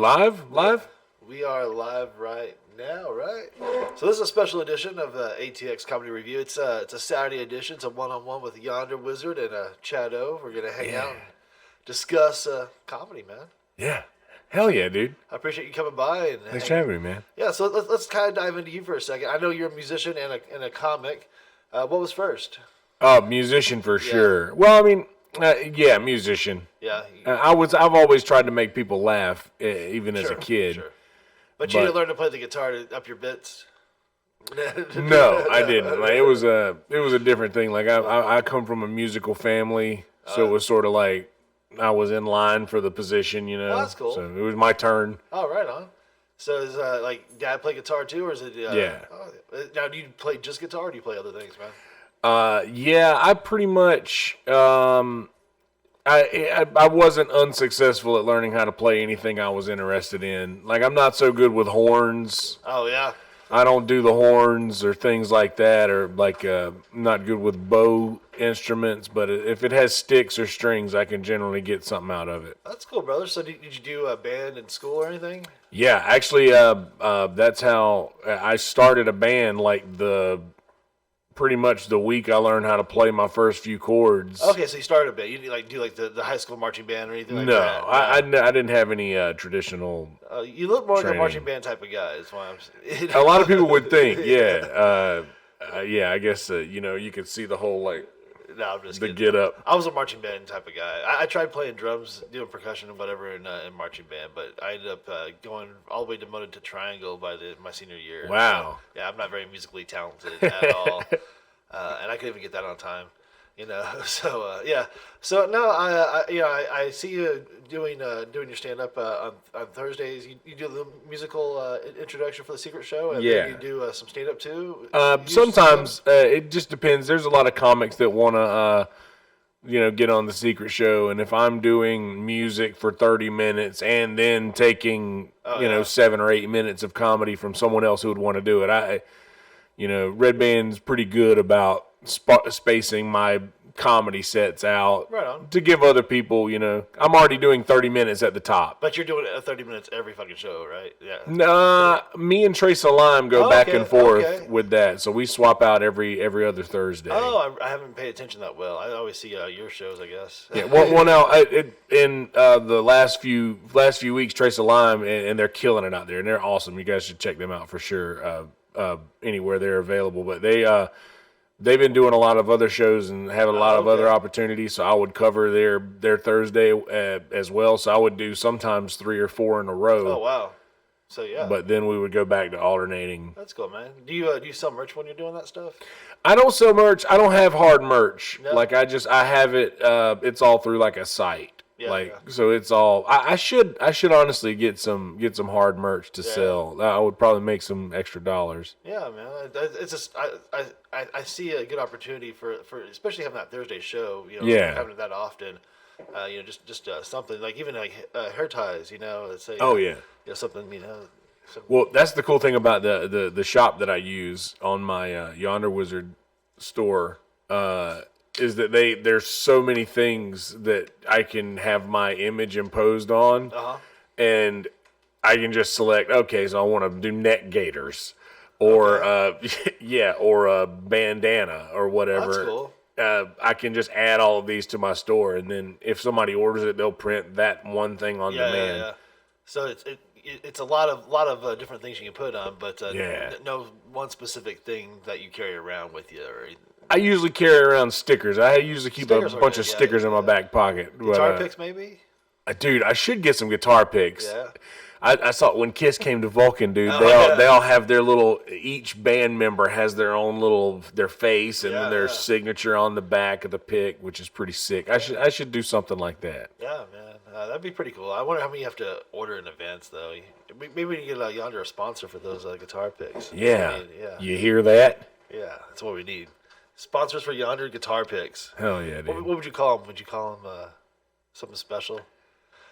live? Live? We are live right now, right? So this is a special edition of ATX Comedy Review. It's a Saturday edition. It's a one-on-one with Yonder Wizzerd and ChadO. We're gonna hang out and discuss comedy, man. Yeah. Hell yeah, dude. I appreciate you coming by. And Thanks for having me, man. Yeah, so let's kind of dive into you for a second. I know you're a musician and a comic. What was first? Musician for sure. Well, I mean, musician. Yeah. I've always tried to make people laugh, even as a kid. Sure. But you didn't learn to play the guitar to up your bits. No, I didn't. Like, it was a different thing. Like I come from a musical family, so it was sort of like I was in line for the position, you know. Oh, that's cool. So it was my turn. Oh, right on. So is like dad play guitar too, or is it? Yeah. Now, do you play just guitar, or do you play other things, man? I pretty much. I wasn't unsuccessful at learning how to play anything I was interested in. Like, I'm not so good with horns. Oh, yeah. I don't do the horns or things like that, or like not good with bow instruments. But if it has sticks or strings, I can generally get something out of it. That's cool, brother. So did you do a band in school or anything? Yeah, actually, that's how I started a band. Like pretty much the week I learned how to play my first few chords. Okay, so you started a band. You didn't do the high school marching band or anything like that? No, I didn't have any traditional you look more training. like a marching band type of guy, is why I'm saying. A lot of people would think, yeah. I guess, you could see the whole, like, No, I'm just the kidding. get up. I was a marching band type of guy. I tried playing drums, doing percussion and whatever in marching band, but I ended up going all the way demoted to triangle by my senior year. Wow. So, yeah, I'm not very musically talented at all. And I couldn't even get that on time, So yeah. So no, I see you doing your stand up on Thursdays. You do the musical introduction for the Secret Show, and then you do some stand up too. Sometimes it just depends. There's a lot of comics that want to, get on the Secret Show, and if I'm doing music for 30 minutes and then taking 7 or 8 minutes of comedy from someone else who would want to do it, Red Band's pretty good about spacing my comedy sets out to give other people, I'm already doing 30 minutes at the top. But you're doing 30 minutes every fucking show, right? Yeah. Nah, me and Trace Lime go back and forth with that, so we swap out every other Thursday. Oh, I haven't paid attention that well. I always see your shows, I guess. Yeah, well now, in the last few weeks, Trace Lime, and they're killing it out there, and they're awesome. You guys should check them out for sure. Anywhere they're available, but they've been doing a lot of other shows and have a lot of other opportunities. So I would cover their Thursday as well. So I would do sometimes 3 or 4 in a row. Oh wow! So yeah. But then we would go back to alternating. That's cool, man. Do you sell merch when you're doing that stuff? I don't sell merch. I don't have hard merch. No? Like I have it. It's all through like a site. So it's all. I should honestly get some hard merch to sell. I would probably make some extra dollars. Yeah, man. It's just I see a good opportunity for especially having that Thursday show. Having it that often. Just something like even like hair ties. Let's say. Oh yeah. Something. Well, that's the cool thing about the shop that I use on my Yonder Wizzerd store. Is that there's so many things that I can have my image imposed on, and I can just select, okay, so I want to do neck gaiters, or or a bandana or whatever. That's cool. I can just add all of these to my store, and then if somebody orders it, they'll print that one thing on demand. Yeah. So it's a lot of different things you can put on, but no one specific thing that you carry around with you or anything. I usually carry around stickers. I usually keep a bunch of stickers in my back pocket. Guitar picks, maybe? Dude, I should get some guitar picks. Yeah. I saw when Kiss came to Vulcan, dude. They all have their little. Each band member has their own their face and then their signature on the back of the pick, which is pretty sick. I should do something like that. Yeah, man, that'd be pretty cool. I wonder how many you have to order in advance, though. Maybe we can get Yonder a sponsor for those guitar picks. Yeah. You hear that? Yeah, that's what we need. Sponsors for Yonder guitar picks. Hell yeah, dude. What would you call them? Would you call them something special?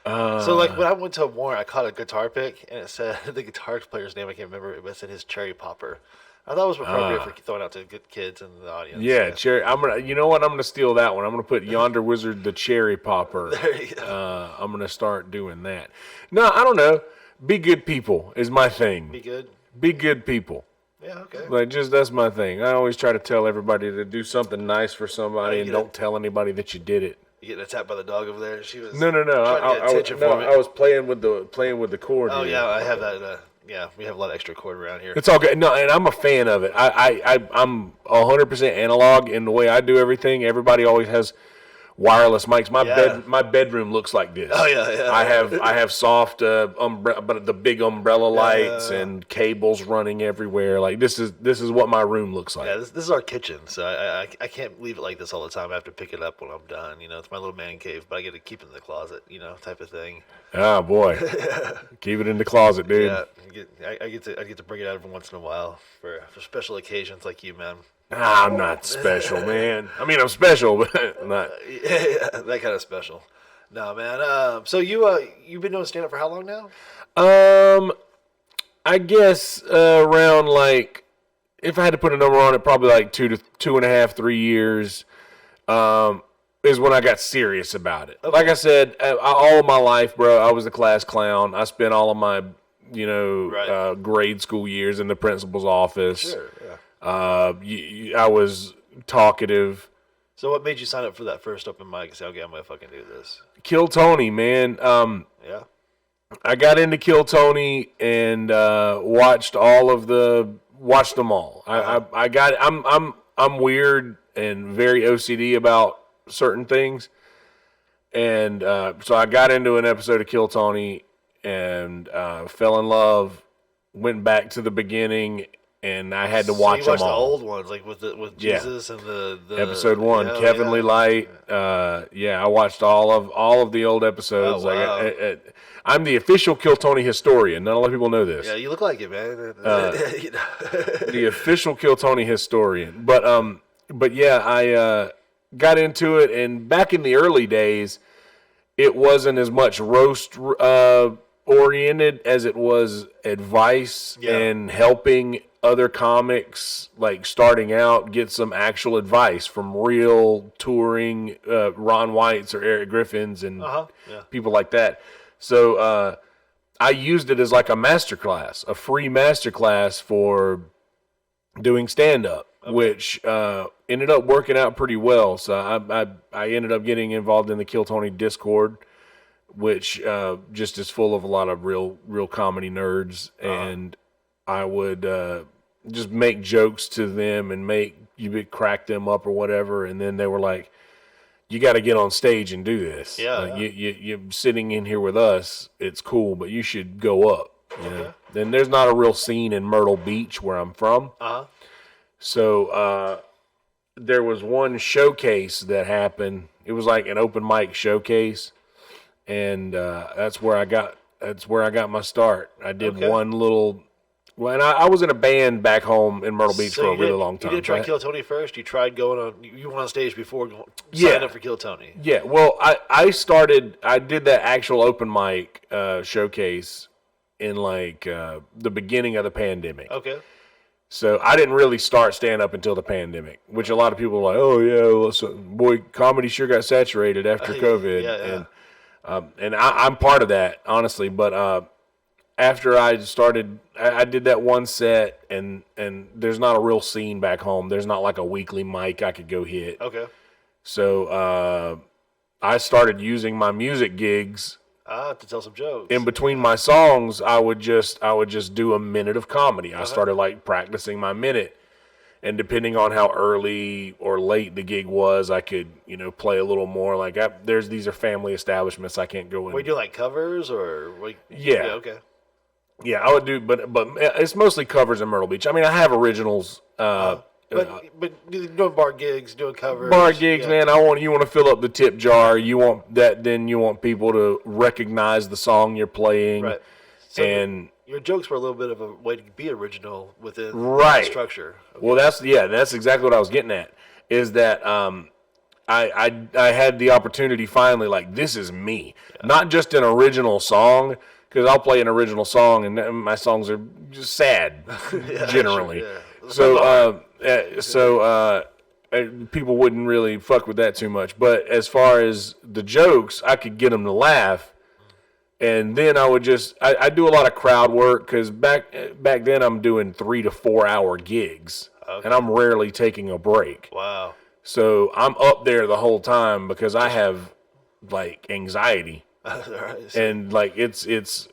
So like when I went to a warrant, I caught a guitar pick, and it said the guitar player's name. I can't remember, but it said his cherry popper. I thought it was appropriate for throwing out to good kids in the audience. Yeah, cherry. You know what? I'm gonna steal that one. I'm gonna put Yonder Wizzerd the cherry popper. There you go. I'm gonna start doing that. No, I don't know. be good people is my thing. Be good. Be good people. Yeah, okay. Like, that's my thing. I always try to tell everybody to do something nice for somebody and don't tell anybody that you did it. You getting attacked by the dog over there? She was No. trying to get attention for me. I was playing with the cord. Oh, here. yeah, I have that. Yeah, we have a lot of extra cord around here. It's all good. No, and I'm a fan of it. I'm 100% analog in the way I do everything. Everybody always has wireless mics. My bedroom looks like this. Oh yeah. I have soft but the big umbrella lights and cables running everywhere. Like this is what my room looks like. Yeah, this is our kitchen, so I can't leave it like this all the time. I have to pick it up when I'm done. It's my little man cave, but I get to keep it in the closet, type of thing. Oh boy, keep it in the closet, dude. Yeah, I get to bring it out every once in a while for special occasions like you, man. I'm not special, man. I mean, I'm special, but not. Yeah, that kind of special. No, man. So you've been doing stand up for how long now? I guess around like, if I had to put a number on it, probably like 2.5, 3 years. Is when I got serious about it. Okay. Like I said, all of my life, bro, I was a class clown. I spent all of my, grade school years in the principal's office. Sure. Yeah. I was talkative. So what made you sign up for that first open mic and say, okay, I'm going to fucking do this? Kill Tony, man. Yeah. I got into Kill Tony and watched them all. I'm weird and very OCD about certain things. And so I got into an episode of Kill Tony and fell in love, went back to the beginning, and I had to watch them all. The old ones, like with Jesus and the episode 1, Kevin Lee Light. I watched all of the old episodes. Oh, wow. I'm the official Kill Tony historian. Not a lot of people know this. Yeah, you look like it, man. The official Kill Tony historian. But yeah, I got into it, and back in the early days, it wasn't as much roast oriented as it was advice and helping other comics like starting out get some actual advice from real touring Ron Whites or Eric Griffins and people like that. So I used it as like a masterclass, a free masterclass for doing stand-up, which ended up working out pretty well. So I ended up getting involved in the Kill Tony Discord, which just is full of a lot of real comedy nerds, and I would just make jokes to them and crack them up or whatever, and then they were like, "You got to get on stage and do this. You're sitting in here with us. It's cool, but you should go up." You know? Then there's not a real scene in Myrtle Beach where I'm from. So there was one showcase that happened. It was like an open mic showcase, and that's where I got my start. I did one little. Well, and I was in a band back home in Myrtle Beach for a really long time. You didn't try Kill Tony first? You tried going on. You went on stage before signing up for Kill Tony. Yeah. Well, I did that actual open mic showcase in like the beginning of the pandemic. Okay. So I didn't really start stand up until the pandemic, which a lot of people are like, "Oh yeah, listen, boy, comedy sure got saturated after COVID." And I'm part of that, honestly. But after I started, I did that one set, and there's not a real scene back home. There's not like a weekly mic I could go hit. Okay. So I started using my music gigs. To tell some jokes. In between my songs, I would just do a minute of comedy. I started like practicing my minute, and depending on how early or late the gig was, I could play a little more. Like these are family establishments, I can't go in. Were you doing like covers or? Yeah. Okay. Yeah, I would do, but it's mostly covers in Myrtle Beach. I mean, I have originals. But doing bar gigs, doing covers. Bar gigs, man. You want to fill up the tip jar. You want that. Then you want people to recognize the song you're playing. Right. So and your jokes were a little bit of a way to be original within the structure. Okay. Well, that's exactly what I was getting at. Is that I had the opportunity finally, like, this is me, not just an original song. Because I'll play an original song, and my songs are just sad, generally. Sure, So people wouldn't really fuck with that too much. But as far as the jokes, I could get them to laugh, And then I would just I do a lot of crowd work because back then I'm doing 3 to 4 hour gigs, and I'm rarely taking a break. Wow. So I'm up there the whole time because I have like anxiety, and like it's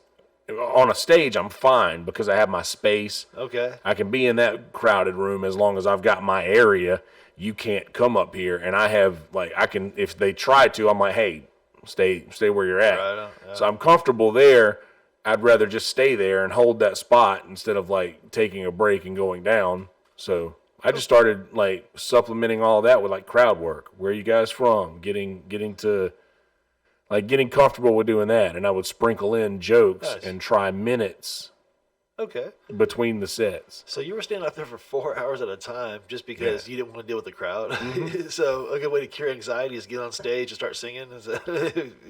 on a stage I'm fine because I have my space. Okay. I can be in that crowded room as long as I've got my area. You can't come up here, and I have like I can if they try to. I'm like, hey. Stay where you're at. Right on, yeah. So I'm comfortable there. I'd rather just stay there and hold that spot instead of like taking a break and going down. So I just started like supplementing all that with like crowd work. Where are you guys from? Getting comfortable with doing that, and I would sprinkle in jokes and try minutes. Okay. Between the sets. So you were standing up there for 4 hours at a time just because you didn't want to deal with the crowd. Mm-hmm. So a good way to cure anxiety is get on stage and start singing. Is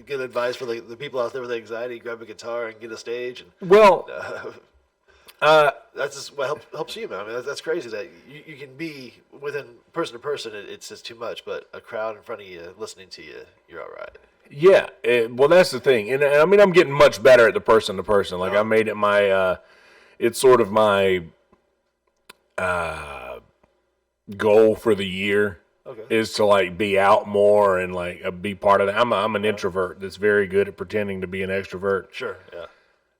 good advice for the people out there with anxiety. Grab a guitar and get a stage. And, that's just what helps you, man. I mean, that's crazy that you can be within person to person. It's just too much, but a crowd in front of you listening to you, you're all right. Yeah. Well, that's the thing. And I mean, I'm getting much better at the person to person. Like I made it my... it's sort of my goal for the year is to like be out more and like be part of that. I'm an introvert that's very good at pretending to be an extrovert. Sure, yeah.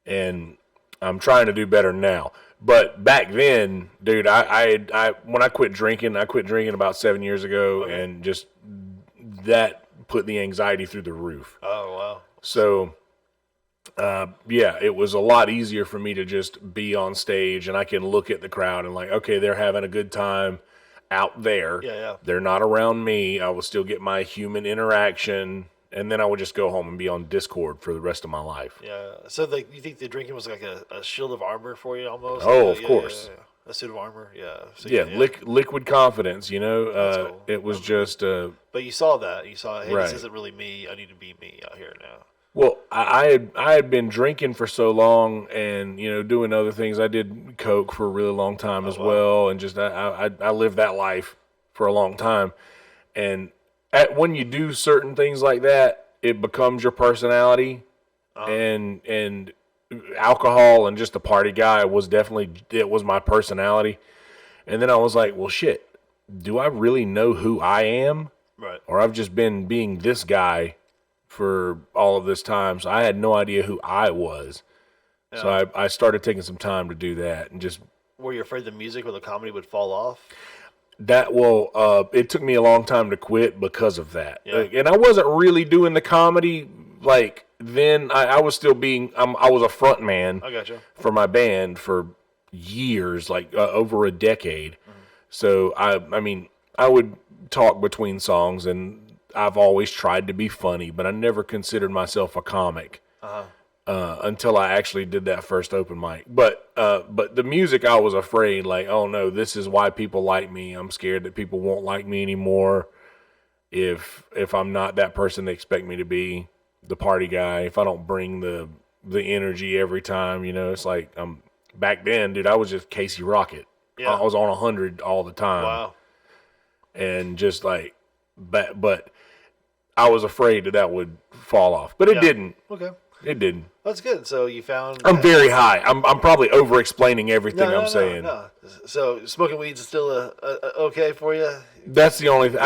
And I'm trying to do better now. But back then, dude, I when I quit drinking about 7 years ago, and just that put the anxiety through the roof. Oh wow. So. It was a lot easier for me to just be on stage and I can look at the crowd and like, okay, they're having a good time out there. Yeah. They're not around me. I will still get my human interaction, and then I would just go home and be on Discord for the rest of my life. Yeah. So you think the drinking was like a shield of armor for you almost? Oh, of course. Yeah. A suit of armor, yeah. So liquid confidence, you know. Cool. It was just... but you saw that. You saw, hey, right. This isn't really me. I need to be me out here now. Well, I had been drinking for so long and, you know, doing other things. I did coke for a really long time as well, and just I lived that life for a long time. And when you do certain things like that, it becomes your personality. And alcohol and just a party guy was my personality. And then I was like, well, shit, do I really know who I am? Right. Or I've just been being this guy for all of this time, so I had no idea who I was. Yeah. So I started taking some time to do that, and just... Were you afraid the music or the comedy would fall off? It took me a long time to quit because of that. Yeah. And I wasn't really doing the comedy, like, then. I was still being... I was a front man for my band for years, like over a decade. Mm-hmm. So, I mean, I would talk between songs, and I've always tried to be funny, but I never considered myself a comic until I actually did that first open mic. But the music, I was afraid, like, oh no, this is why people like me. I'm scared that people won't like me anymore if I'm not that person they expect me to be, the party guy. If I don't bring the energy every time, you know, it's like back then, dude, I was just Casey Rocket. Yeah. I was on 100 all the time. Wow. And just like, but I was afraid that would fall off, but it didn't. Okay. It didn't. That's good. So you found... I'm very high. I'm probably over-explaining everything I'm saying. No. So smoking weeds is still okay for you? That's the only thing.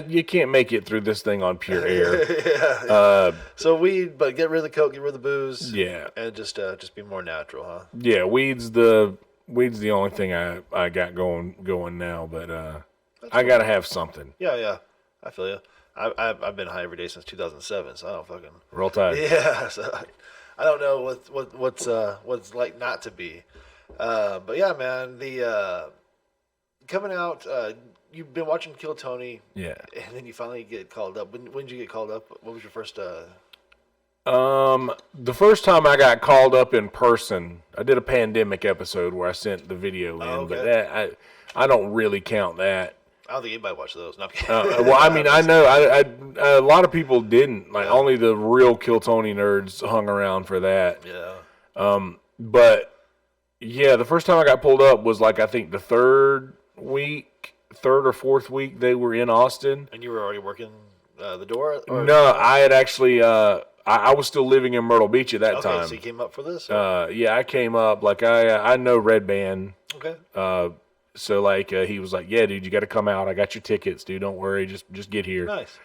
You can't make it through this thing on pure air. So weed, but get rid of the coke, get rid of the booze. Yeah. And just be more natural, huh? Yeah, weed's the only thing I got going now, but I got to have something. Yeah. I feel you. I've been high every day since 2007, so I don't fucking... Roll Tide. Yeah, so I don't know what's like not to be. But yeah, man, the coming out, you've been watching Kill Tony. Yeah. And then you finally get called up. When did you get called up? What was your first... The first time I got called up in person, I did a pandemic episode where I sent the video in, but that I don't really count that. I don't think anybody watched those. No, well, I mean, I know a lot of people didn't. Like, only the real Kill Tony nerds hung around for that. Yeah. But yeah, the first time I got pulled up was like, I think the third or fourth week they were in Austin. And you were already working the door? Or? No, I had actually. I was still living in Myrtle Beach at that time. So you came up for this? Yeah, I came up. Like, I know Red Band. Okay. So, like, he was like, yeah, dude, you got to come out. I got your tickets, dude. Don't worry. Just get here. Nice.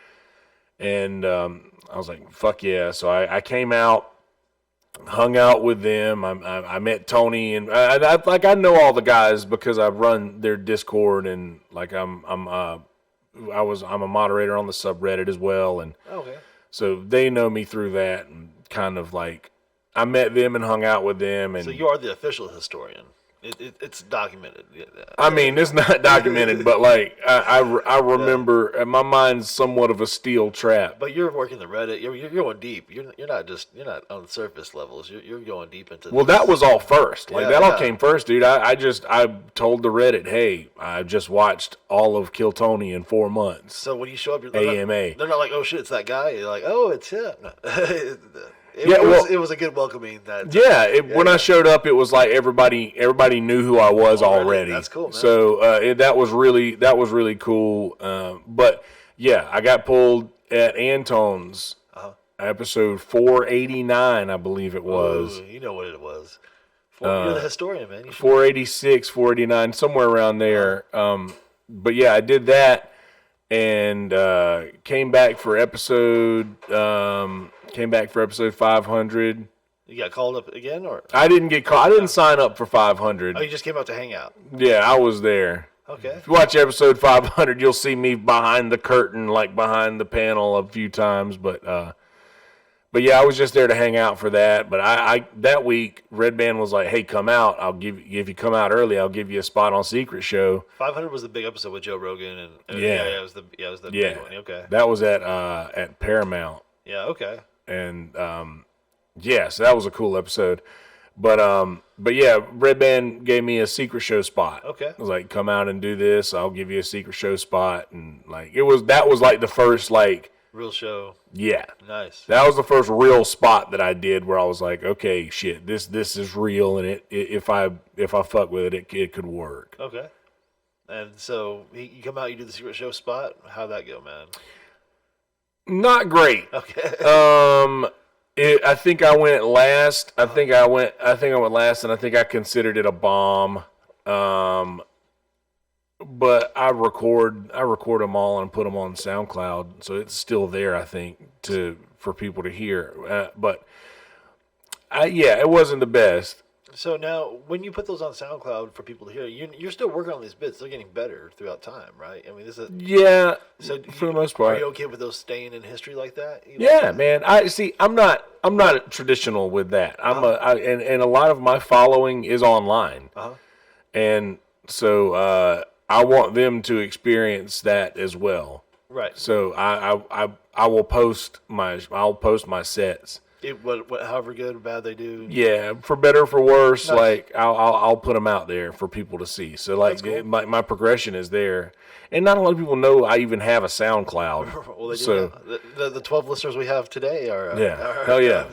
And I was like, fuck yeah. So I came out, hung out with them. I met Tony, and I know all the guys because I run their Discord, and like I'm a moderator on the subreddit as well, and Okay. so they know me through that, and kind of like I met them and hung out with them. And so you are the official historian. It's documented. I mean, it's not documented, but like I remember, and my mind's somewhat of a steel trap. But you're working the Reddit. You're going deep. You're not on the surface levels. You're going deep into. Well, that was all first. Like that all yeah. came first, dude. I told the Reddit, hey, I just watched all of Kill Tony in 4 months. So when you show up, AMA. They're not like, oh shit, it's that guy. You're like, oh, it's him. It was a good welcoming. When I showed up, it was like everybody knew who I was already. That's cool, man. So that was really cool. But yeah, I got pulled at Anton's episode 489, I believe it was. Ooh, you know what it was. You're the historian, man. 486, 489, somewhere around there. But yeah, I did that and came back for episode 500. You got called up again, or I didn't get called. I didn't sign up for 500. you just came out to hang out? Yeah, I was there. Okay. If you watch episode 500, you'll see me behind the curtain, like behind the panel a few times. But yeah, I was just there to hang out for that. But I that week, Red Band was like, "Hey, come out. If you come out early, I'll give you a spot on Secret Show." 500 was the big episode with Joe Rogan, and yeah, it was the big one. Okay. That was at Paramount. Yeah. Okay. And so that was a cool episode. But yeah, Red Band gave me a Secret Show spot. Okay. It was like, come out and do this. I'll give you a Secret Show spot, and like that was like the first like real show. Yeah. Nice. That was the first real spot that I did where I was like, okay, shit, this is real, and if I fuck with it, it could work. Okay. And so you come out, you do the Secret Show spot. How'd that go, man? Not great. Okay. I think I went last. I think I went last, and I think I considered it a bomb. But I record them all and put them on SoundCloud, so it's still there. I think for people to hear. But it wasn't the best. So now, when you put those on SoundCloud for people to hear, you're still working on these bits. They're getting better throughout time, right? I mean, this is So for the most part. Are you okay with those staying in history like that? Man. I'm not traditional with that. And a lot of my following is online, and so I want them to experience that as well. Right. So I will post my sets. However good or bad they do. Yeah, for better or for worse, Nice. like I'll put them out there for people to see. So like Cool. my progression is there, and not a lot of people know I even have a SoundCloud. Well, they do. So The 12 listeners we have today are. Hell yeah.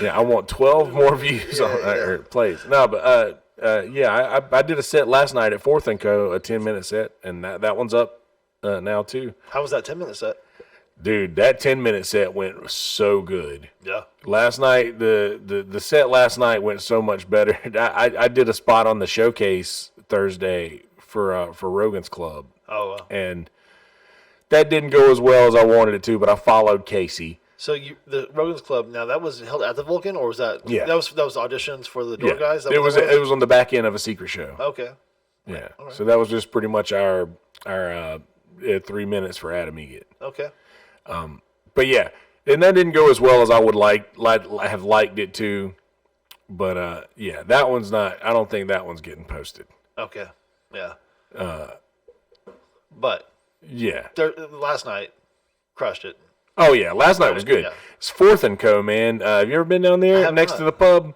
Yeah, I want 12 more views or plays. No, but I did a set last night at Fourth and Co, a 10-minute set, and that one's up now too. How was that 10-minute set? Dude, that 10-minute set went so good. Yeah. Last night, the set last night went so much better. I did a spot on the showcase Thursday for Rogan's Club. Oh, wow. And that didn't go as well as I wanted it to, but I followed Casey. So the Rogan's Club, now that was held at the Vulcan, or was that? Yeah. That was auditions for the door guys. It was on the back end of a Secret Show. Okay. Yeah. Right. So that was just pretty much our 3 minutes for Adam Egan. Okay. But yeah, and that didn't go as well as I would have liked it to. But that one's not. I don't think that one's getting posted. Okay. Yeah. But yeah, last night crushed it. Oh yeah, last night was good. Yeah. It's Fourth and Co, man. Have you ever been down there next to the pub?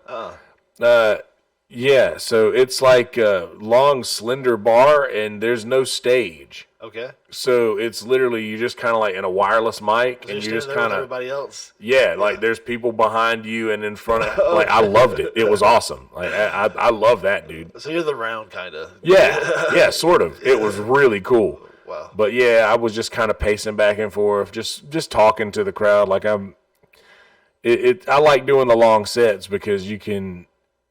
Yeah, so it's like a long, slender bar, and there's no stage. Okay. So it's literally you just kind of like in a wireless mic, and you just kind of everybody else. Yeah, like there's people behind you and in front of. Like I loved it. It was awesome. Like I love that, dude. So you're the round kind of. Yeah, sort of. It was really cool. Wow. But yeah, I was just kind of pacing back and forth, just talking to the crowd. Like I like doing the long sets because you can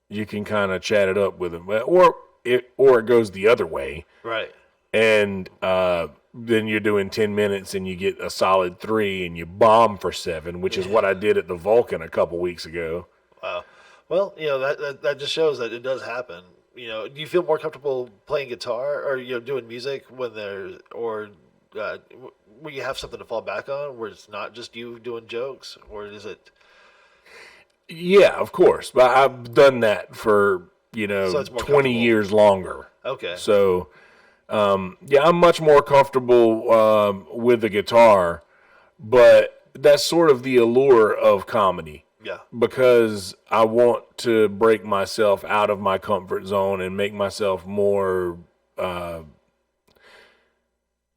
kind of chat it up with them, or it goes the other way, Right. and then you're doing 10 minutes and you get a solid 3 and you bomb for 7, which is what I did at the Vulcan a couple weeks ago. Wow. Well, that just shows that it does happen. Do you feel more comfortable playing guitar or doing music when there's or where you have something to fall back on, where it's not just you doing jokes, or is it? Yeah, of course, but I've done that for So it's more 20 comfortable. years longer. Okay. So yeah, I'm much more comfortable with the guitar, but that's sort of the allure of comedy. Yeah. Because I want to break myself out of my comfort zone and make myself more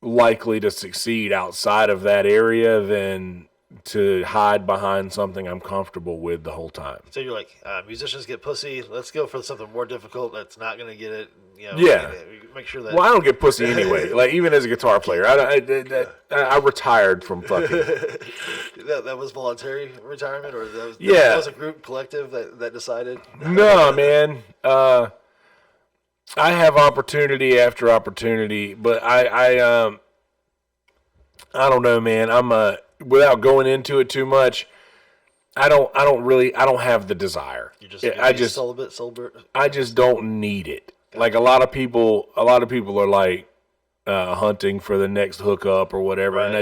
likely to succeed outside of that area than to hide behind something I'm comfortable with the whole time. So you're like, musicians get pussy. Let's go for something more difficult that's not going to get it. Yeah. Make sure that. Well, I don't get pussy anyway. Like even as a guitar player, I retired from fucking. that was voluntary retirement, or that was a group collective that decided. No, man. I have opportunity after opportunity, but I don't know, man. Without going into it too much, I don't have the desire. Celibate. I just don't need it. Like a lot of people are like hunting for the next hookup or whatever, right. And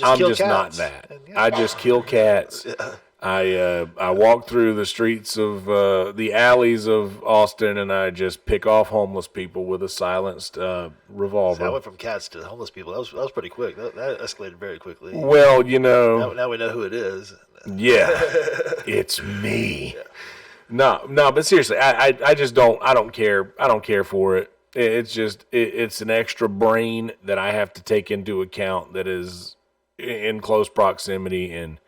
I'm just not that. I just kill cats. I walk through the streets of the alleys of Austin, and I just pick off homeless people with a silenced revolver. So I went from cats to homeless people. That was pretty quick. That escalated very quickly. Well, now we know who it is. Yeah, it's me. Yeah. No, but seriously, I just don't care. I don't care for it. It's just it's an extra brain that I have to take into account that is in close proximity, and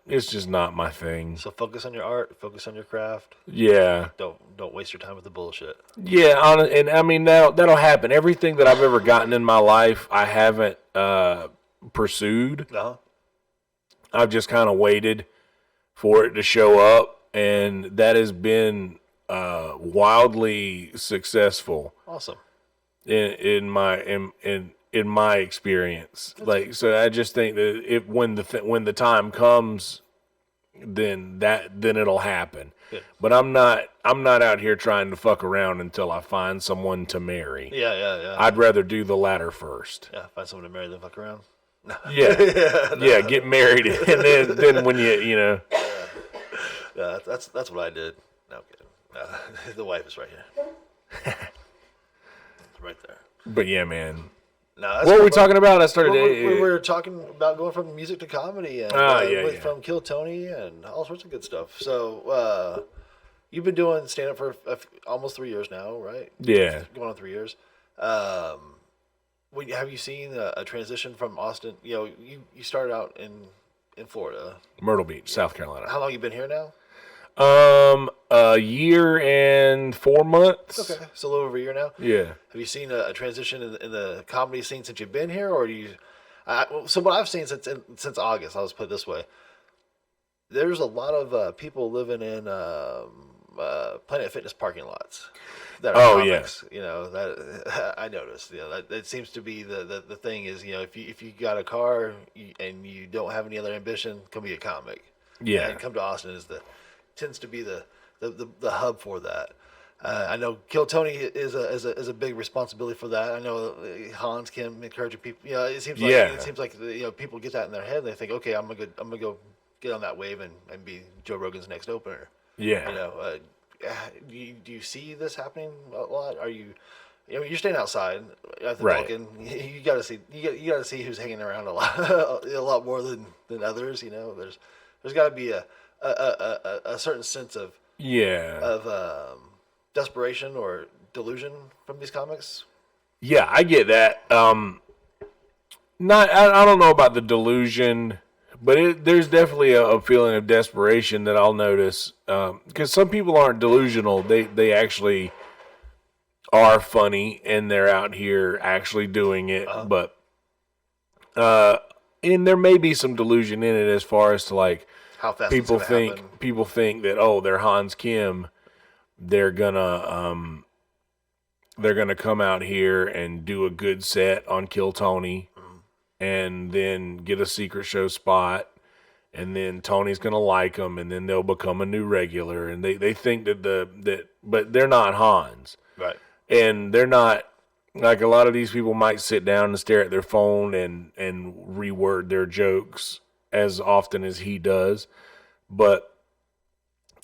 it's just not my thing. So focus on your art, focus on your craft. Yeah. Don't waste your time with the bullshit. Yeah, and I mean that'll happen. Everything that I've ever gotten in my life, I haven't pursued. Uh-huh. I've just kind of waited for it to show up, and that has been wildly successful. Awesome. In my experience, so I just think that when the time comes, then it'll happen. Good. But I'm not out here trying to fuck around until I find someone to marry. Yeah. I'd rather do the latter first. Yeah, find someone to marry than fuck around. Yeah, get married, and then when you. Yeah, that's what I did. No, I'm kidding. The wife is right here. It's right there. But yeah, man. No, what were we talking about? We were talking about going from music to comedy, and from Kill Tony and all sorts of good stuff. So you've been doing stand up for almost 3 years now, right? Yeah, going on 3 years. Have you seen a transition from Austin? You started out in Florida, Myrtle Beach, South Carolina. How long you been here now? A year and 4 months. Okay, so a little over a year now. Yeah. Have you seen a transition in the comedy scene since you've been here, or do you? So what I've seen since August, I'll just put it this way. There's a lot of people living in Planet Fitness parking lots. That are comics. That I noticed. That seems to be the thing is if you got a car and you don't have any other ambition, come be a comic. Yeah. And come to Austin tends to be the hub for that. I know Kill Tony is a big responsibility for that. I know Hans Kim encouraging people. It seems like people get that in their head. And they think, okay, I'm gonna go get on that wave and be Joe Rogan's next opener. Yeah. Do you see this happening a lot? Are you? You're staying outside at the Vulcan. You got to see who's hanging around a lot more than others. There's got to be a certain sense of desperation or delusion from these comics. Yeah, I get that. I don't know about the delusion, but there's definitely a feeling of desperation that I'll notice because some people aren't delusional. They actually are funny and they're out here actually doing it. But and there may be some delusion in it as far as to like How fast people it's gonna think happen. people think that they're Hans Kim, they're gonna come out here and do a good set on Kill Tony, and then get a secret show spot, and then Tony's gonna like them, and then they'll become a new regular, and they think but they're not Hans, Right. and they're not. Like, a lot of these people might sit down and stare at their phone and reword their jokes as often as he does, but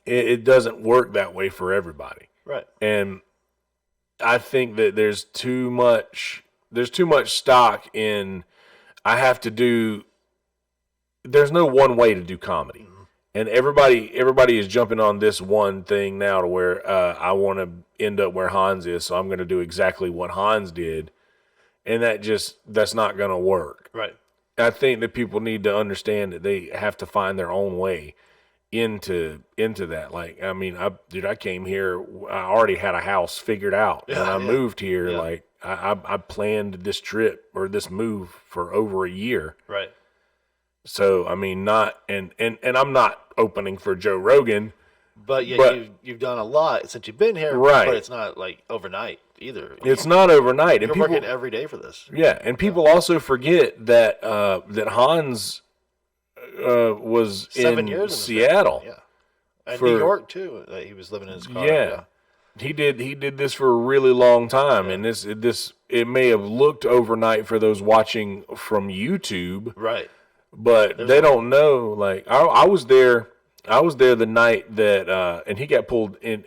it doesn't work that way for everybody. Right. And I think that there's too much stock in there's no one way to do comedy. And everybody is jumping on this one thing now to where I want to end up where Hans is, so I'm going to do exactly what Hans did, and that's not going to work. Right. I think that people need to understand that they have to find their own way into that. Like, I mean, I came here, I already had a house figured out when I moved here. Yeah. Like, I planned this trip or this move for over a year. Right. So, I mean, and I'm not opening for Joe Rogan. But you've done a lot since you've been here, right? But it's not like overnight either. It's not overnight, and you're working every day for this. Yeah, and people also forget that that Hans was 7 in years in Seattle, and New York too. He was living in his car. Yeah. He did this for a really long time, and it may have looked overnight for those watching from YouTube, right? But they don't know. Like, I was there. I was there the night that, and he got pulled in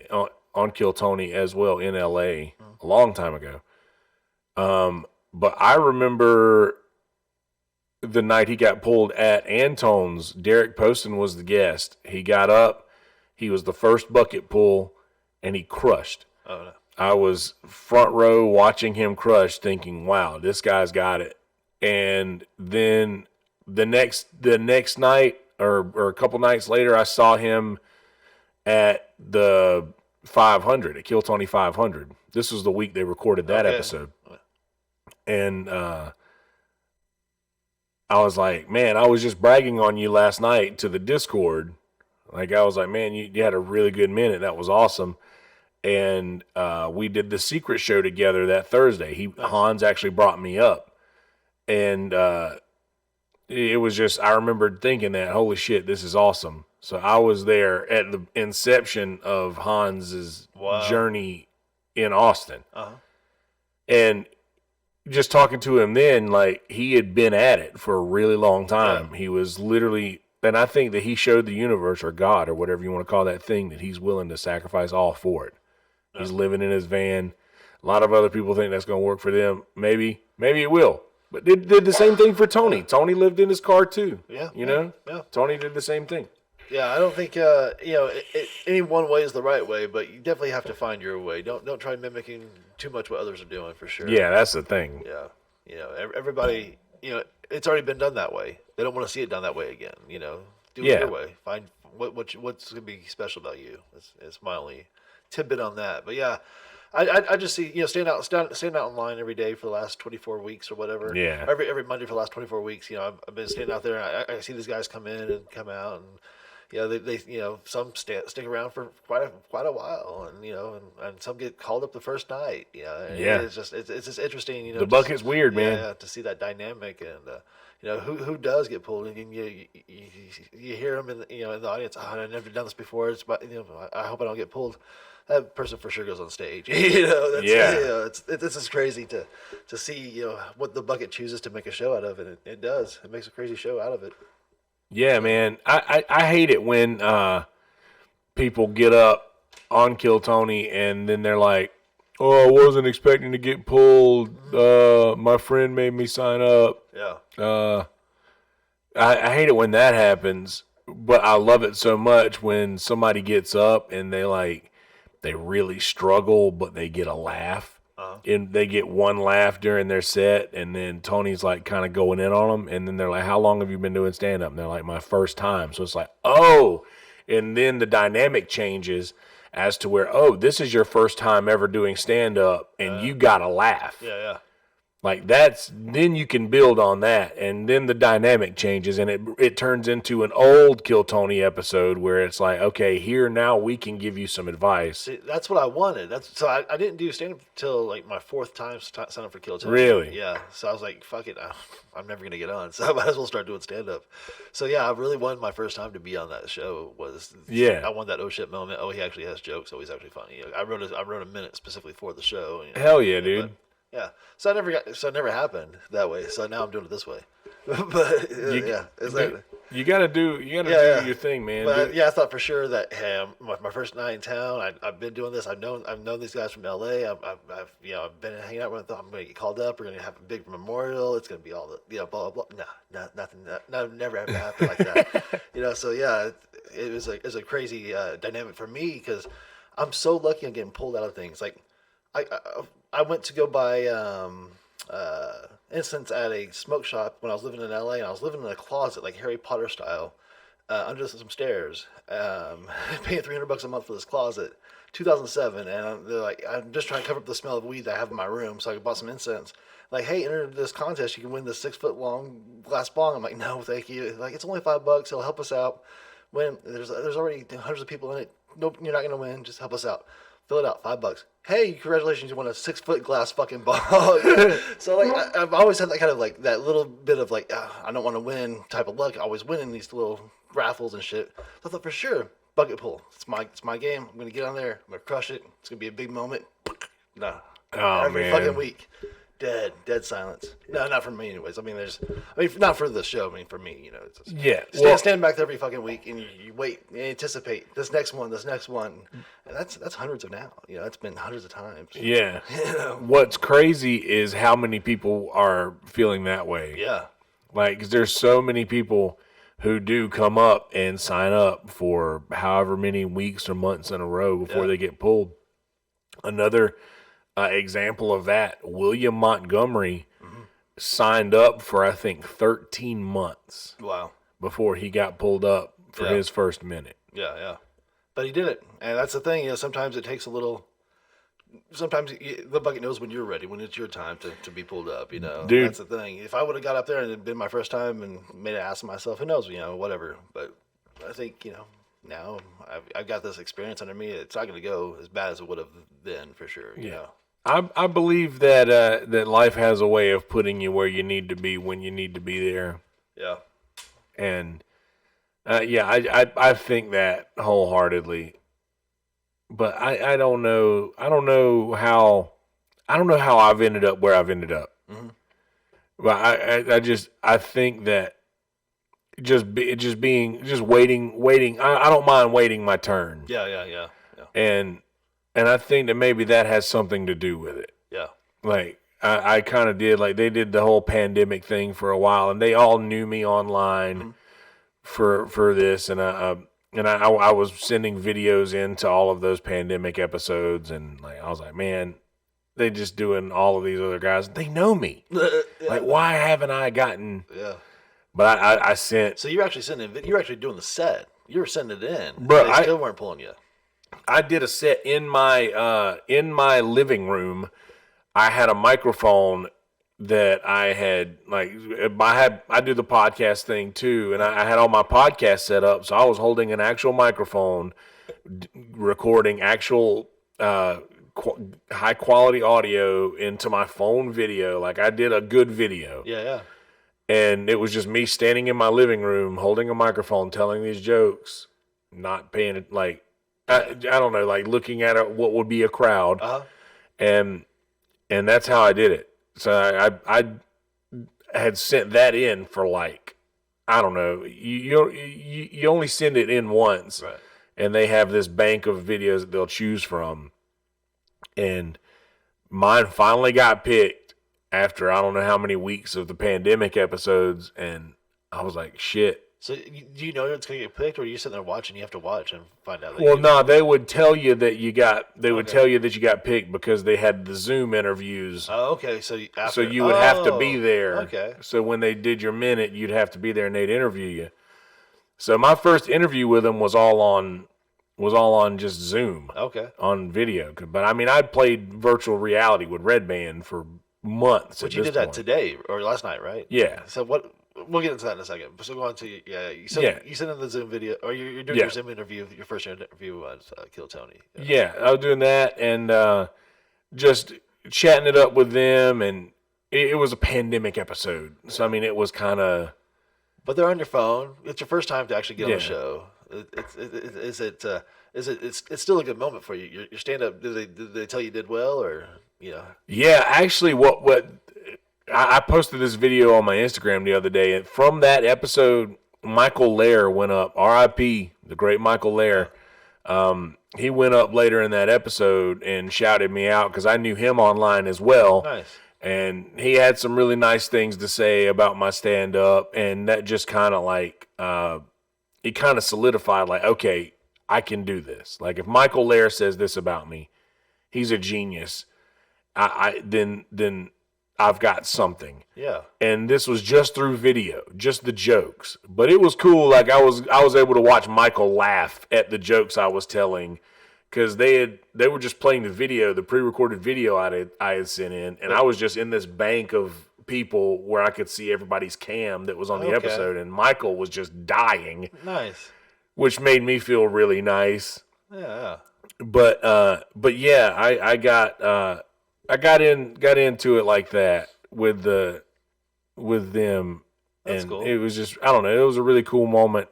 on Kill Tony as well in L.A. a long time ago. But I remember the night he got pulled at Antone's. Derek Poston was the guest. He got up. He was the first bucket pull, and he crushed. Oh no! I was front row watching him crush, thinking, "Wow, this guy's got it." And then the next night, or a couple nights later, I saw him at the 500, at Kill Tony 500. This was the week they recorded that episode. And I was like, man, I was just bragging on you last night to the Discord. Like, I was like, man, you had a really good minute. That was awesome. And we did the secret show together that Thursday. Hans actually brought me up. And it was just, I remembered thinking that, holy shit, this is awesome. So I was there at the inception of Hans's journey in Austin. Uh-huh. And just talking to him then, like, he had been at it for a really long time. Yeah. He was literally, and I think that he showed the universe, or God, or whatever you want to call that thing, that he's willing to sacrifice all for it. Yeah. He's living in his van. A lot of other people think that's going to work for them. Maybe it will. But did the same thing for Tony. Tony lived in his car too. Yeah. You know? Yeah. Tony did the same thing. Yeah, I don't think any one way is the right way, but you definitely have to find your way. Don't try mimicking too much what others are doing, for sure. Yeah, that's the thing. Yeah. Everybody, it's already been done that way. They don't want to see it done that way again. Do it your way. Find what's going to be special about you. It's my only tidbit on that. But yeah, I just see, staying out in line every day for the last 24 weeks or whatever. Yeah. Every Monday for the last 24 weeks, I've been standing out there, and I see these guys come in and come out, and they some stick around for quite a while, and some get called up the first night. It's just interesting. The bucket's weird, man. Yeah, to see that dynamic, and who does get pulled, and you hear them in the audience. Oh, I've never done this before. I hope I don't get pulled. That person for sure goes on stage. It's just crazy to see what the bucket chooses to make a show out of, and it does. It makes a crazy show out of it. Yeah, man. I hate it when people get up on Kill Tony and then they're like, "Oh, I wasn't expecting to get pulled. My friend made me sign up." Yeah. I hate it when that happens, but I love it so much when somebody gets up and they really struggle, but they get a laugh. And they get one laugh during their set, and then Tony's like kind of going in on them, and then they're like, "How long have you been doing stand-up?" And they're like, "My first time." So it's like, oh, and then the dynamic changes as to where, oh, this is your first time ever doing stand-up, and you got to laugh. Yeah. Like then you can build on that, and then the dynamic changes, and it turns into an old Kill Tony episode where it's like, okay, here now we can give you some advice. See, that's what I wanted. I didn't do stand up until like my fourth time sign up for Kill Tony. Really? Yeah. So I was like, fuck it, I'm never gonna get on, so I might as well start doing stand up. So yeah, I really wanted my first time to be on that show. I wanted that oh shit moment. Oh, he actually has jokes. Oh, he's actually funny. I wrote a minute specifically for the show. Hell yeah, dude. But, yeah, so it never happened that way. So now I'm doing it this way. But exactly. You gotta do your thing, man. But I thought for sure that my first night in town, I've been doing this. I've known these guys from LA. I've been hanging out with them. I'm gonna get called up. We're gonna have a big memorial. It's gonna be all the blah blah blah. No, nothing. No, never ever happened like that. So yeah, it was a crazy dynamic for me because I'm so lucky on getting pulled out of things. Like I went to go buy incense at a smoke shop when I was living in LA, and I was living in a closet like Harry Potter style under some stairs, paying $300 a month for this closet. 2007, and they're like, I'm just trying to cover up the smell of weed that I have in my room, so I bought some incense. Like, hey, enter this contest, you can win this 6-foot long glass bong. I'm like, no, thank you. Like, it's only $5, it'll help us out. When there's already hundreds of people in it, nope, you're not gonna win. Just help us out. Fill it out, $5. Hey, congratulations, you won a 6-foot glass fucking ball. So like, I've always had that kind of like that little bit of like, I don't want to win type of luck. I always win in these little raffles and shit. So I thought for sure, bucket pull. It's my game. I'm gonna get on there. I'm gonna crush it. It's gonna be a big moment. No, every fucking week. Dead silence. No, not for me, anyways. I mean, not for the show. I mean, for me, stand back there every fucking week and you wait, and anticipate this next one, and that's hundreds of now. That's been hundreds of times. Yeah. What's crazy is how many people are feeling that way. Yeah. Like, 'cause there's so many people who do come up and sign up for however many weeks or months in a row before they get pulled. Another example of that, William Montgomery signed up for, I think, 13 months. Wow. Before he got pulled up for his first minute. Yeah. But he did it. And that's the thing, sometimes it takes a little... Sometimes the bucket knows when you're ready, when it's your time to be pulled up, Dude. That's the thing. If I would have got up there and it had been my first time and made an ass of myself, who knows, whatever. But I think, now I've got this experience under me. It's not going to go as bad as it would have been, for sure. I believe that that life has a way of putting you where you need to be when you need to be there. Yeah. And I think that wholeheartedly. But I don't know how I've ended up where I've ended up. Mm-hmm. But I think that just waiting. I don't mind waiting my turn. Yeah. And I think that maybe that has something to do with it. Yeah. Like I kind of did. Like they did the whole pandemic thing for a while, and they all knew me online for this, and I was sending videos into all of those pandemic episodes, and like I was like, man, they just doing all of these other guys. They know me. Like, why haven't I gotten? Yeah. But I sent. So you're actually sending. You're actually doing the set. You were sending it in, bro. They still weren't pulling you. I did a set in my living room. I had a microphone that I had, like, I do the podcast thing too, and I had all my podcasts set up, so I was holding an actual microphone, recording actual high quality audio into my phone video. Like, I did a good video. Yeah. And it was just me standing in my living room, holding a microphone, telling these jokes, not paying it, like, I don't know, like looking at what would be a crowd, and that's how I did it. So I had sent that in for, like, I don't know, you only send it in once, right. And they have this bank of videos that they'll choose from, and mine finally got picked after I don't know how many weeks of the pandemic episodes, and I was like, shit. So do you know it's going to get picked, or are you sitting there watching? You have to watch and find out. Well, no, they would tell you that you got. They would tell you that you got picked because they had the Zoom interviews. Oh, okay. So you would have to be there. Okay. So when they did your minute, you'd have to be there, and they'd interview you. So my first interview with them was all on just Zoom. Okay. On video, but I mean, I'd played virtual reality with Red Band for months. But at you this did that point. today or last night, right? Yeah. So what? We'll get into that in a second. So go on to You said you sent in the Zoom video, or you're doing your Zoom interview. Your first interview was Kill Tony. Yeah, I was doing that and just chatting it up with them, and it was a pandemic episode, so I mean it was kind of. But they're on your phone. It's your first time to actually get on Yeah. the show. It's still a good moment for you. Your stand up. Did they tell you did well or Yeah, actually, what I posted this video on my Instagram the other day, and from that episode, Michael Lair went up. R.I.P. the great Michael Lair. He went up later in that episode and shouted me out because I knew him online as well. Nice. And he had some really nice things to say about my stand up, and that just kind of like it kind of solidified like, okay, I can do this. Like if Michael Lair says this about me, he's a genius. Then I've got something. Yeah. And this was just through video, just the jokes. But it was cool. Like I was able to watch Michael laugh at the jokes I was telling, because they were just playing the video, the pre-recorded video I had sent in, and I was just in this bank of people where I could see everybody's cam that was on the episode, and Michael was just dying. Nice. Which made me feel really nice. Yeah. But yeah, I got into it like that with them. That's and cool. It was just, I don't know, it was a really cool moment.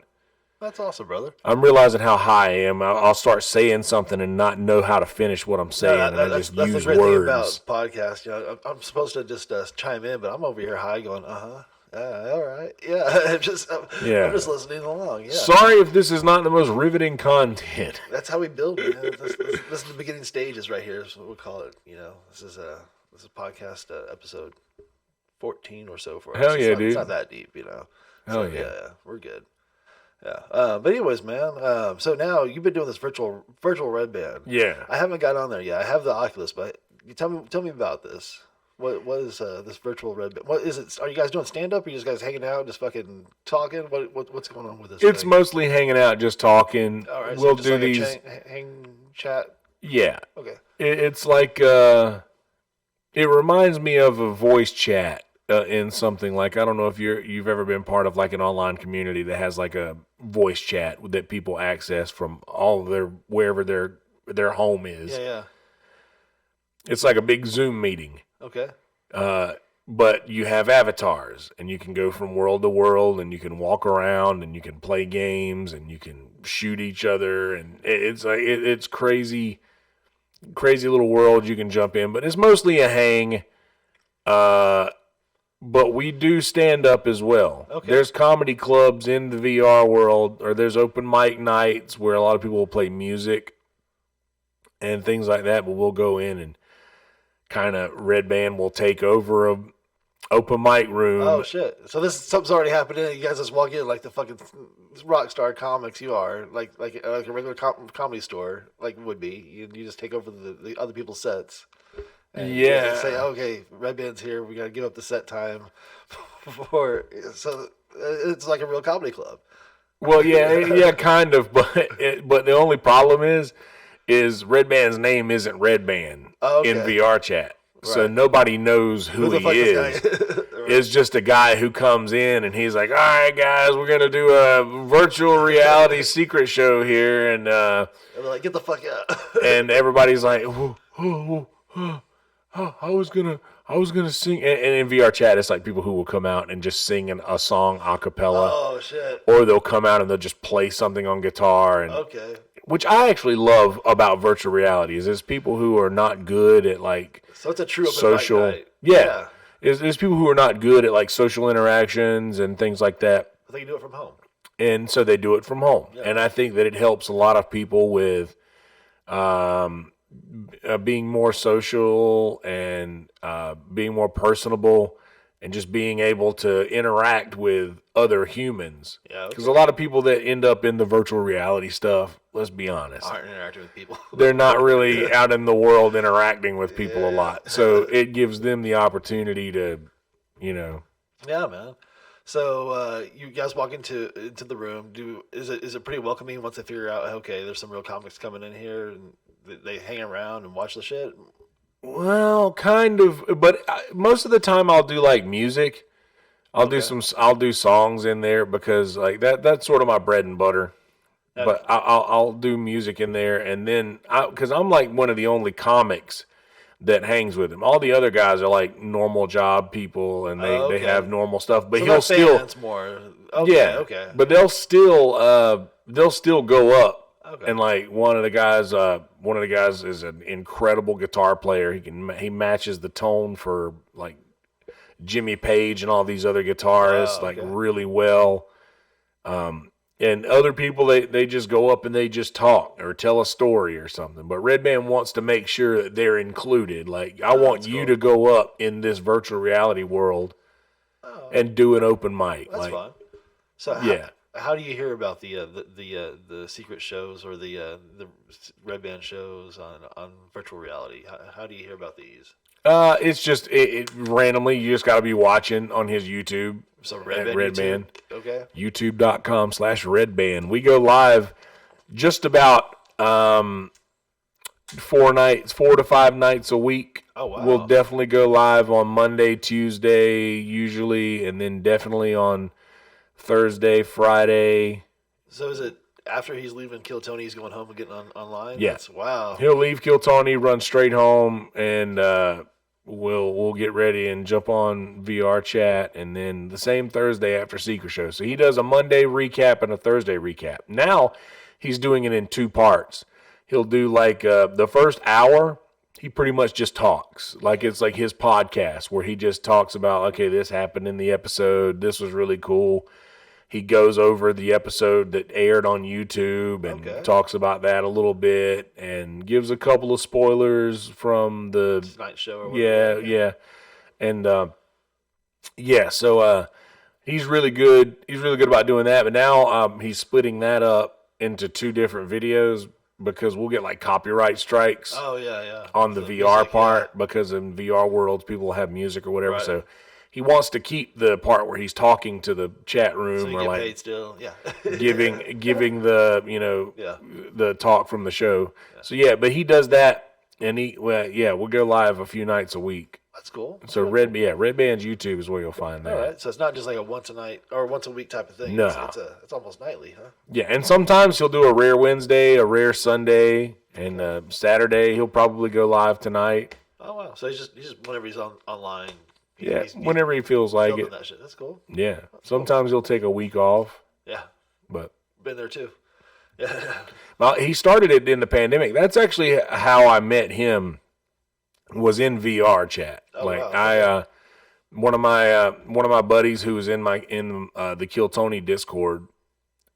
That's awesome, brother. I'm realizing how high I am. I'll start saying something and not know how to finish what I'm saying, and I just that's use the great words. thing about podcasts. I'm supposed to just chime in, but I'm over here high going, all right, yeah. I'm just listening along. Yeah. Sorry if this is not the most riveting content. That's how we build, man. This is the beginning stages right here. Is what we call it. This is podcast episode 14 or so for us. Hell yeah, dude. It's not that deep, Hell yeah. Yeah, we're good. Yeah. But anyways, man. So now you've been doing this virtual Red Band. Yeah. I haven't got on there yet. I have the Oculus, but you tell me about this. What is this virtual Red Band? What is it? Are you guys doing stand up? Are you just guys hanging out, just fucking talking? What's going on with this? It's thing? mostly hanging out, just talking. All right. So We'll just do like these. hang chat. Yeah. Okay. It's like it reminds me of a voice chat in something like, I don't know if you've ever been part of like an online community that has like a voice chat that people access from all of wherever their home is. Yeah. It's like a big Zoom meeting. Okay. But you have avatars, and you can go from world to world, and you can walk around, and you can play games, and you can shoot each other, and it's like it's crazy little world you can jump in. But it's mostly a hang. But we do stand up as well. Okay. There's comedy clubs in the VR world, or there's open mic nights where a lot of people will play music and things like that. But we'll go in and kind of Red Band will take over a open mic room. Oh shit! So something's already happening. You guys just walk in like the fucking rock star comics you are, like a regular comedy store, like would be. You just take over the other people's sets. And you just say, okay, Red Band's here. We got to give up the set time so it's like a real comedy club. Well, yeah, kind of, but the only problem is Red Band's name isn't Red Band in VR chat. Right. So nobody knows who he is. It's just a guy who comes in and he's like, all right, guys, we're going to do a virtual reality secret show here. And they're like, get the fuck out. And everybody's like, I was gonna sing, and in VR chat, it's like people who will come out and just sing a song a cappella. Oh shit! Or they'll come out and they'll just play something on guitar, and which I actually love about virtual reality is there's people who are not good at like so it's a true social. Night. Yeah, there's people who are not good at like social interactions and things like that. But they can do it from home, and so they do it from home, and I think that it helps a lot of people with. Being more social and being more personable and just being able to interact with other humans. Yeah, because a lot of people that end up in the virtual reality stuff, let's be honest, aren't interacting with people. They're not really out in the world interacting with people a lot. So it gives them the opportunity to, Yeah, man. So you guys walk into the room. Is it pretty welcoming once they figure out, okay, there's some real comics coming in here and they hang around and watch the shit? Well, kind of, but most of the time I'll do like music. I'll do songs in there because like that's sort of my bread and butter. Okay. But I'll do music in there, and then because I'm like one of the only comics that hangs with him. All the other guys are like normal job people, and they have normal stuff. But So he'll not still fans more. Okay, yeah. okay. But they'll still go up. Okay. And like one of the guys is an incredible guitar player. He matches the tone for like Jimmy Page and all these other guitarists like really well. And other people they just go up and they just talk or tell a story or something. But Red Band wants to make sure that they're included. Like I want you to go up in this virtual reality world and do an open mic. That's like, fun. So yeah. How do you hear about the secret shows or the Red Band shows on virtual reality? How do you hear about these? It's just it randomly. You just got to be watching on his YouTube. So Red Band. Okay. YouTube.com/Redband. We go live just about 4 to 5 nights a week. Oh wow. We'll definitely go live on Monday, Tuesday, usually, and then definitely on Thursday, Friday. So is it after he's leaving Kill Tony, he's going home and getting online? Yeah. Wow. He'll leave Kill Tony, run straight home, and we'll get ready and jump on VR chat, and then the same Thursday after Secret Show. So he does a Monday recap and a Thursday recap. Now he's doing it in 2 parts. He'll do like the first hour. He pretty much just talks like it's like his podcast where he just talks about, okay, this happened in the episode. This was really cool. He goes over the episode that aired on YouTube and talks about that a little bit and gives a couple of spoilers from the Night Show or whatever. Yeah. And so he's really good. He's really good about doing that. But now he's splitting that up into 2 different videos because we'll get like copyright strikes. Oh yeah. On the VR part because in VR worlds people have music or whatever. Right. So he wants to keep the part where he's talking to the chat room So you or get like paid still. Yeah. giving the the talk from the show. Yeah. So yeah, but he does that, and we'll go live a few nights a week. That's cool. So Red Band's YouTube is where you'll find that. All right. So it's not just like a once a night or once a week type of thing. No. It's almost nightly, huh? Yeah, and sometimes he'll do a rare Wednesday, a rare Sunday, and Saturday he'll probably go live tonight. Oh wow! So he's just whenever he's online. He's whenever he feels like it. That shit. That's cool. Yeah. Sometimes he'll take a week off. Yeah. But been there too. Yeah. Well, he started it in the pandemic. That's actually how I met him. Was in VR chat. Oh, like wow. one of my buddies who was in the Kill Tony Discord,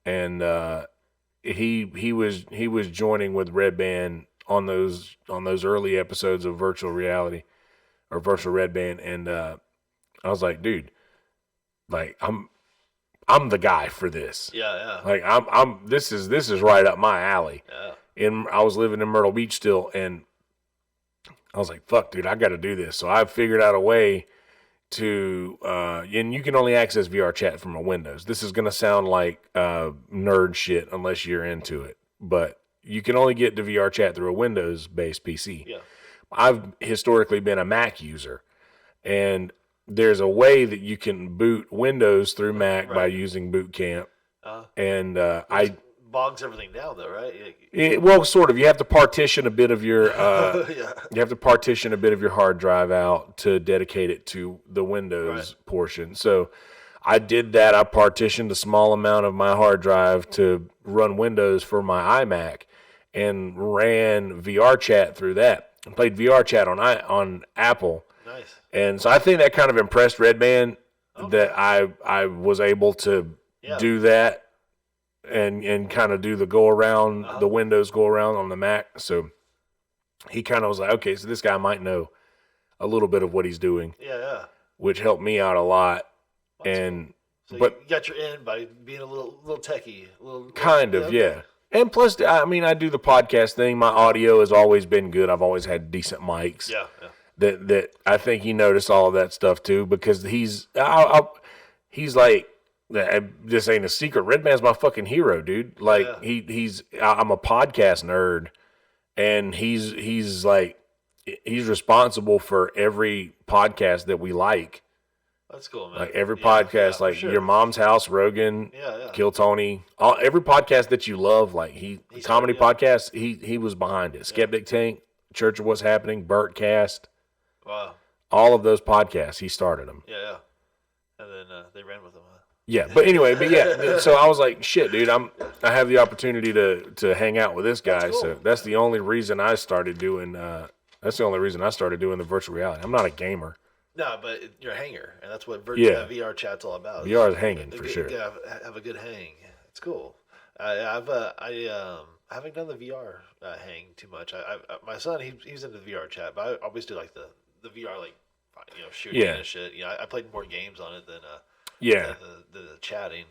and he was joining with Red Band on those early episodes of virtual reality or virtual Red Band, and I was like, dude, like I'm the guy for this. Yeah. Like this is right up my alley. Yeah. I was living in Myrtle Beach still, and I was like, fuck, dude, I got to do this. So I figured out a way to, and you can only access VR chat from a Windows. This is going to sound like nerd shit unless you're into it. But you can only get to VR chat through a Windows-based PC. Yeah. I've historically been a Mac user. And there's a way that you can boot Windows through Mac by using Boot Camp. And I... bogs everything down though, right? Well, sort of. You have to partition a bit of your Yeah. You have to partition a bit of your hard drive out to dedicate it to the Windows portion. So I did that. I partitioned a small amount of my hard drive to run Windows for my iMac and ran VR chat through that. And played VR chat on Apple. Nice. And so I think that kind of impressed Red Band that I was able to do that. And kind of do the go around, the Windows go around on the Mac. So he kind of was like, okay, so this guy might know a little bit of what he's doing. Yeah. Which helped me out a lot. Cool. So you got your in by being a little techie. Kind of, yeah. And plus, I mean, I do the podcast thing. My audio has always been good. I've always had decent mics. Yeah. That I think he noticed all of that stuff too, because he's like, this ain't a secret. Red Band's my fucking hero, dude. Like I'm a podcast nerd, and he's like, he's responsible for every podcast that we like. That's cool, man. Like every podcast, like sure. Your Mom's House, Rogan, Kill Tony, every podcast that you love, like comedy podcast, he was behind it. Skeptic Tank, Church of What's Happening, Burt Cast, wow, all of those podcasts, he started them. Yeah, and then they ran with them. Huh? Yeah, but anyway, so I was like, shit, dude, I have the opportunity to hang out with this guy, cool. so that's the only reason I started doing. That's the only reason I started doing the virtual reality. I'm not a gamer. No, but you're a hanger, and that's what VR chat's all about. VR is hanging for sure. Have a good hang. It's cool. I haven't done the VR hang too much. My son he's into the VR chat, but I always do like the VR shooting and shit. I played more games on it than the chatting.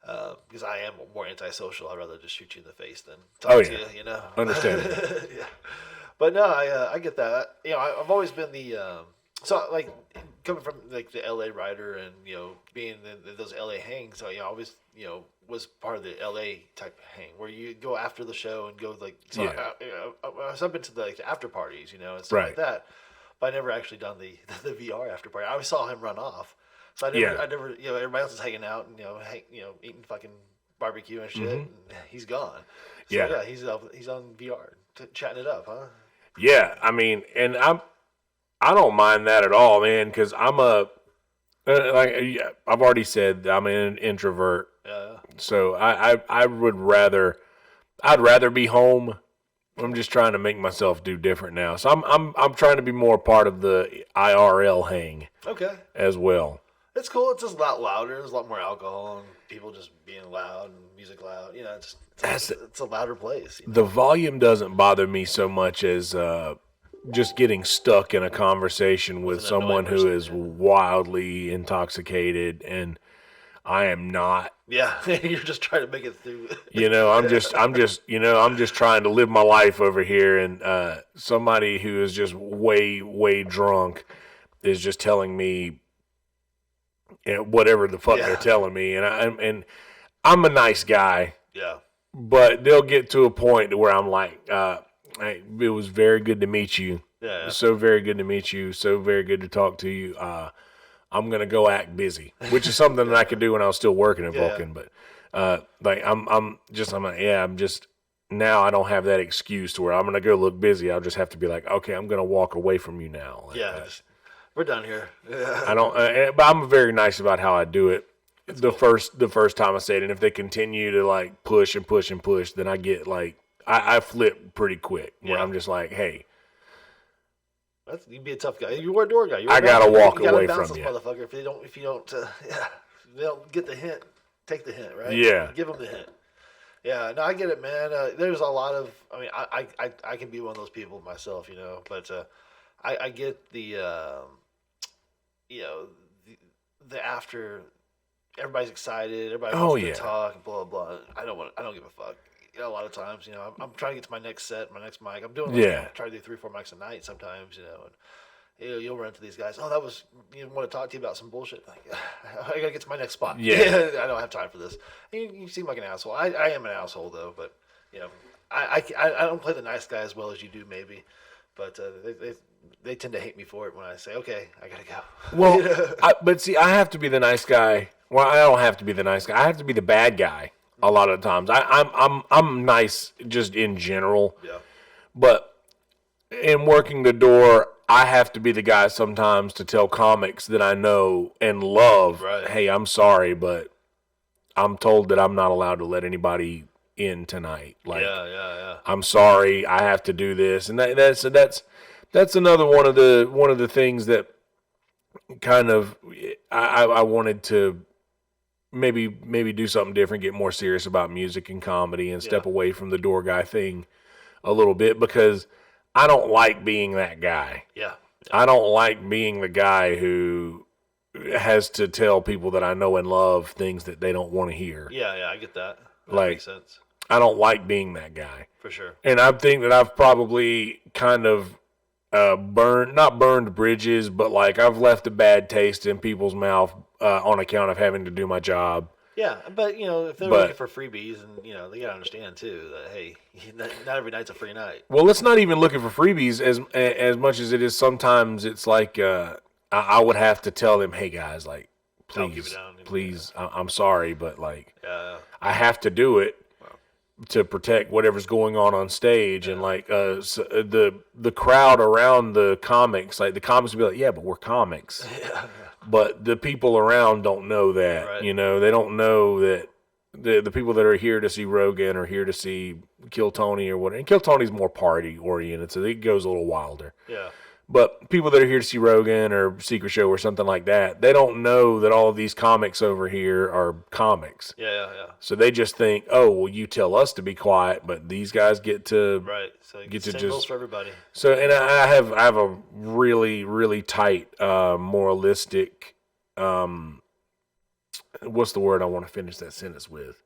Because I am more antisocial. I'd rather just shoot you in the face than talk to you. Understand. Yeah. But no, I get that. I've always been the. So, like, coming from, like, the L.A. writer and, being in those L.A. hangs, I always, was part of the L.A. type hang where you go after the show and go, like, so I've been to the after parties, and stuff like that, but I never actually done the VR after party. I always saw him run off. So I never, everybody else is hanging out and, eating fucking barbecue and shit, and he's gone. So, he's on VR, chatting it up, huh? Yeah, I mean, and I don't mind that at all, man, because I'm I've already said I'm an introvert. Yeah. So I'd rather be home. I'm just trying to make myself do different now. So I'm trying to be more part of the IRL hang. Okay. As well. It's cool. It's just a lot louder. There's a lot more alcohol and people just being loud and music loud. It's a louder place. The volume doesn't bother me so much as just getting stuck in a conversation with someone who is wildly intoxicated, and I am not. Yeah, you're just trying to make it through. I'm just trying to live my life over here, and somebody who is just way, way drunk is just telling me whatever the fuck they're telling me, and I'm a nice guy. Yeah. But they'll get to a point where I'm like, hey, it was very good to meet you. Yeah. So very good to meet you. So very good to talk to you. I'm gonna go act busy, which is something that I could do when I was still working at Vulcan. But I'm just now I don't have that excuse to where I'm gonna go look busy. I'll just have to be like, okay, I'm gonna walk away from you now. Like, we're done here. Yeah. I don't, but I'm very nice about how I do it. The first time I say it, and if they continue to like push and push and push, then I get like I flip pretty quick. Where I'm just like, hey. You'd be a tough guy. You were a door guy. I gotta walk away from you, motherfucker. If you don't, they don't get the hint. Take the hint, right? Yeah. Give them the hint. Yeah. No, I get it, man. There's a lot of. I mean, I can be one of those people myself, But I get the, the after. Everybody's excited. Everybody wants to talk. Blah blah. I don't give a fuck. A lot of times, I'm trying to get to my next set, my next mic. I'm doing trying to do 3-4 mics a night sometimes, and you'll run into these guys. Oh, that was want to talk to you about some bullshit. Like, I gotta get to my next spot. Yeah, I don't have time for this. And you seem like an asshole. I am an asshole though, but I don't play the nice guy as well as you do maybe, but they tend to hate me for it when I say, okay, I gotta go. Well, but see, I have to be the nice guy. Well, I don't have to be the nice guy. I have to be the bad guy. A lot of times, I'm nice just in general. Yeah. But in working the door, I have to be the guy sometimes to tell comics that I know and love. Right. Hey, I'm sorry, but I'm told that I'm not allowed to let anybody in tonight. Like, yeah. I'm sorry, I have to do this, and that's another one of the things that kind of I wanted to. Maybe do something different, get more serious about music and comedy, and step away from the door guy thing a little bit, because I don't like being that guy. Yeah. I don't like being the guy who has to tell people that I know and love things that they don't want to hear. Yeah, I get that. That makes sense. I don't like being that guy. For sure. And I think that I've probably kind of not burned bridges, but like I've left a bad taste in people's mouth on account of having to do my job. Yeah, but if they're looking for freebies, and they gotta understand too that hey, not every night's a free night. Well, it's not even looking for freebies as much as it is. Sometimes it's like I would have to tell them, hey guys, like please, please, I'm sorry, but like I have to do it to protect whatever's going on stage, and like so the crowd around the comics, like the comics would be like, yeah, but we're comics. But the people around don't know that. Right. They don't know that the people that are here to see Rogan are here to see Kill Tony or whatever. And Kill Tony's more party oriented, so it goes a little wilder. Yeah. But people that are here to see Rogan or Secret Show or something like that, they don't know that all of these comics over here are comics. Yeah. So they just think, oh, well, you tell us to be quiet, but these guys get to So get to same just rules for everybody. So, and I have a really really tight moralistic. What's the word I want to finish that sentence with?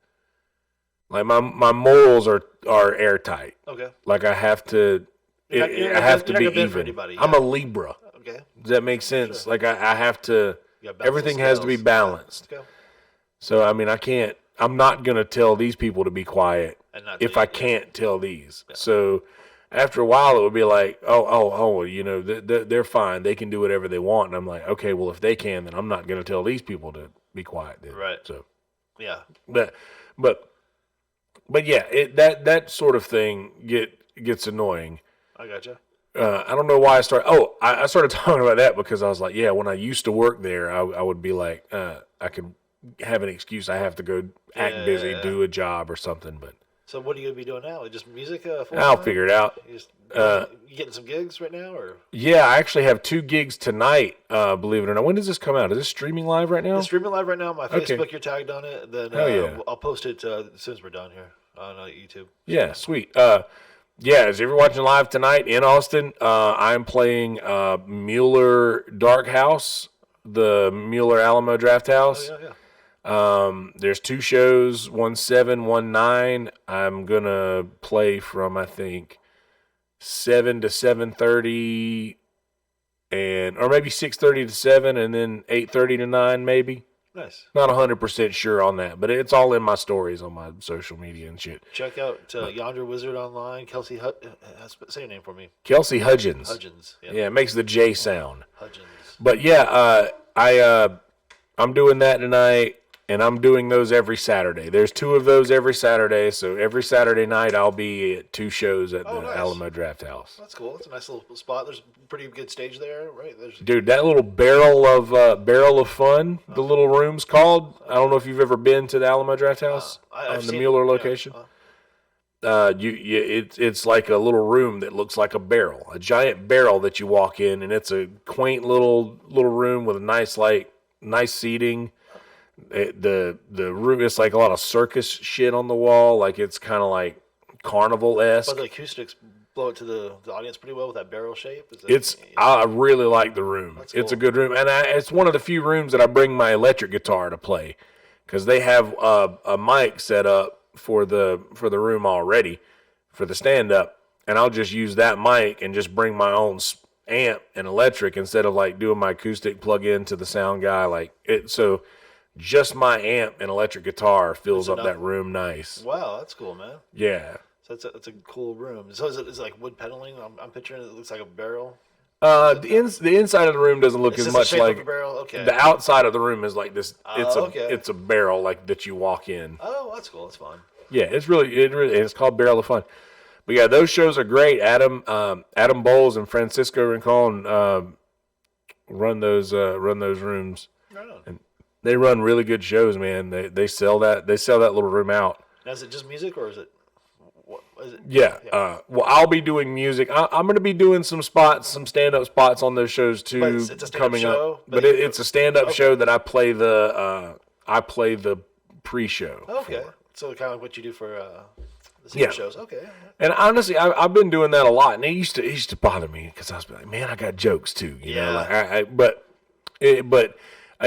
Like my morals are airtight. Okay. Like I have to. I have to be even. Anybody, I'm a Libra. Okay. Does that make sense? Sure. Like I have to. Everything has to be balanced. Okay. So I mean, I'm not gonna tell these people to be quiet if I can't tell these. Yeah. So after a while, it would be like, oh, they're fine. They can do whatever they want. And I'm like, okay, well, if they can, then I'm not gonna tell these people to be quiet. Then. Right. So. Yeah. But yeah, that sort of thing gets annoying. I gotcha. I don't know why I started. Oh, I started talking about that because I was like, yeah, when I used to work there, I would be like, I could have an excuse. I have to go act busy, do a job or something. But so what are you gonna be doing now? Just music? I'll figure it out. You getting some gigs right now, or? Yeah, I actually have 2 gigs tonight. Believe it or not. When does this come out? Is this streaming live right now? It's streaming live right now on my Facebook. You're tagged on it. Then I'll post it as soon as we're done here on YouTube. Yeah, sweet. Yeah, as if you're watching live tonight in Austin, I'm playing Mueller Dark House, the Mueller Alamo Draft House. Oh, yeah. There's 2 shows, 1/7, 1/9. I'm gonna play from I think 7 to 7:30, or maybe 6:30 to 7, and then 8:30 to 9, maybe. Nice. Not 100% sure on that, but it's all in my stories on my social media and shit. Check out Yonder Wizzerd online. Kelsey say your name for me. Kelsey Hudgins. Hudgins. Yeah, it makes the J sound. Hudgins. But yeah, I'm doing that tonight, and I'm doing those every Saturday. There's 2 of those every Saturday, so every Saturday night I'll be at 2 shows at the Alamo Draft House. That's cool. That's a nice little spot. There's a pretty good stage there, right? Dude, that little barrel of fun, the little room's called. I don't know if you've ever been to the Alamo Draft House on the Mueller location. It's like a little room that looks like a barrel, a giant barrel that you walk in, and it's a quaint little room with nice seating. The room, it's like a lot of circus shit on the wall, like it's kind of like carnival-esque. But the acoustics blow it to the audience pretty well with that barrel shape. I really like the room. That's cool. It's a good room, and it's one of the few rooms that I bring my electric guitar to play, because they have a mic set up for the room already for the stand-up, and I'll just use that mic and just bring my own amp and electric instead of like doing my acoustic plug in to the sound guy, like it. So just my amp and electric guitar fills up that room nice. Wow, that's cool, man. Yeah. So that's a cool room. So is it like wood pedaling? I'm picturing it looks like a barrel. The inside of the room doesn't look as much like a barrel. Okay. The outside of the room is like this. Okay. It's a barrel like that you walk in. Oh, that's cool. That's fun. Yeah, it's called Barrel of Fun. But yeah, those shows are great. Adam Bowles and Francisco Rincon run those rooms. Right on. And they run really good shows, man. They sell that little room out. Now, is it just music or is it? What is it? Yeah. Well, I'll be doing music. I'm going to be doing some stand-up spots on those shows too. But it's a coming show, up. But it's a stand-up show that I play the pre-show. Okay. For. So kind of like what you do for the shows. Okay. And honestly, I've been doing that a lot, and it used to bother me because I was like, man, I got jokes too, you know. Like but it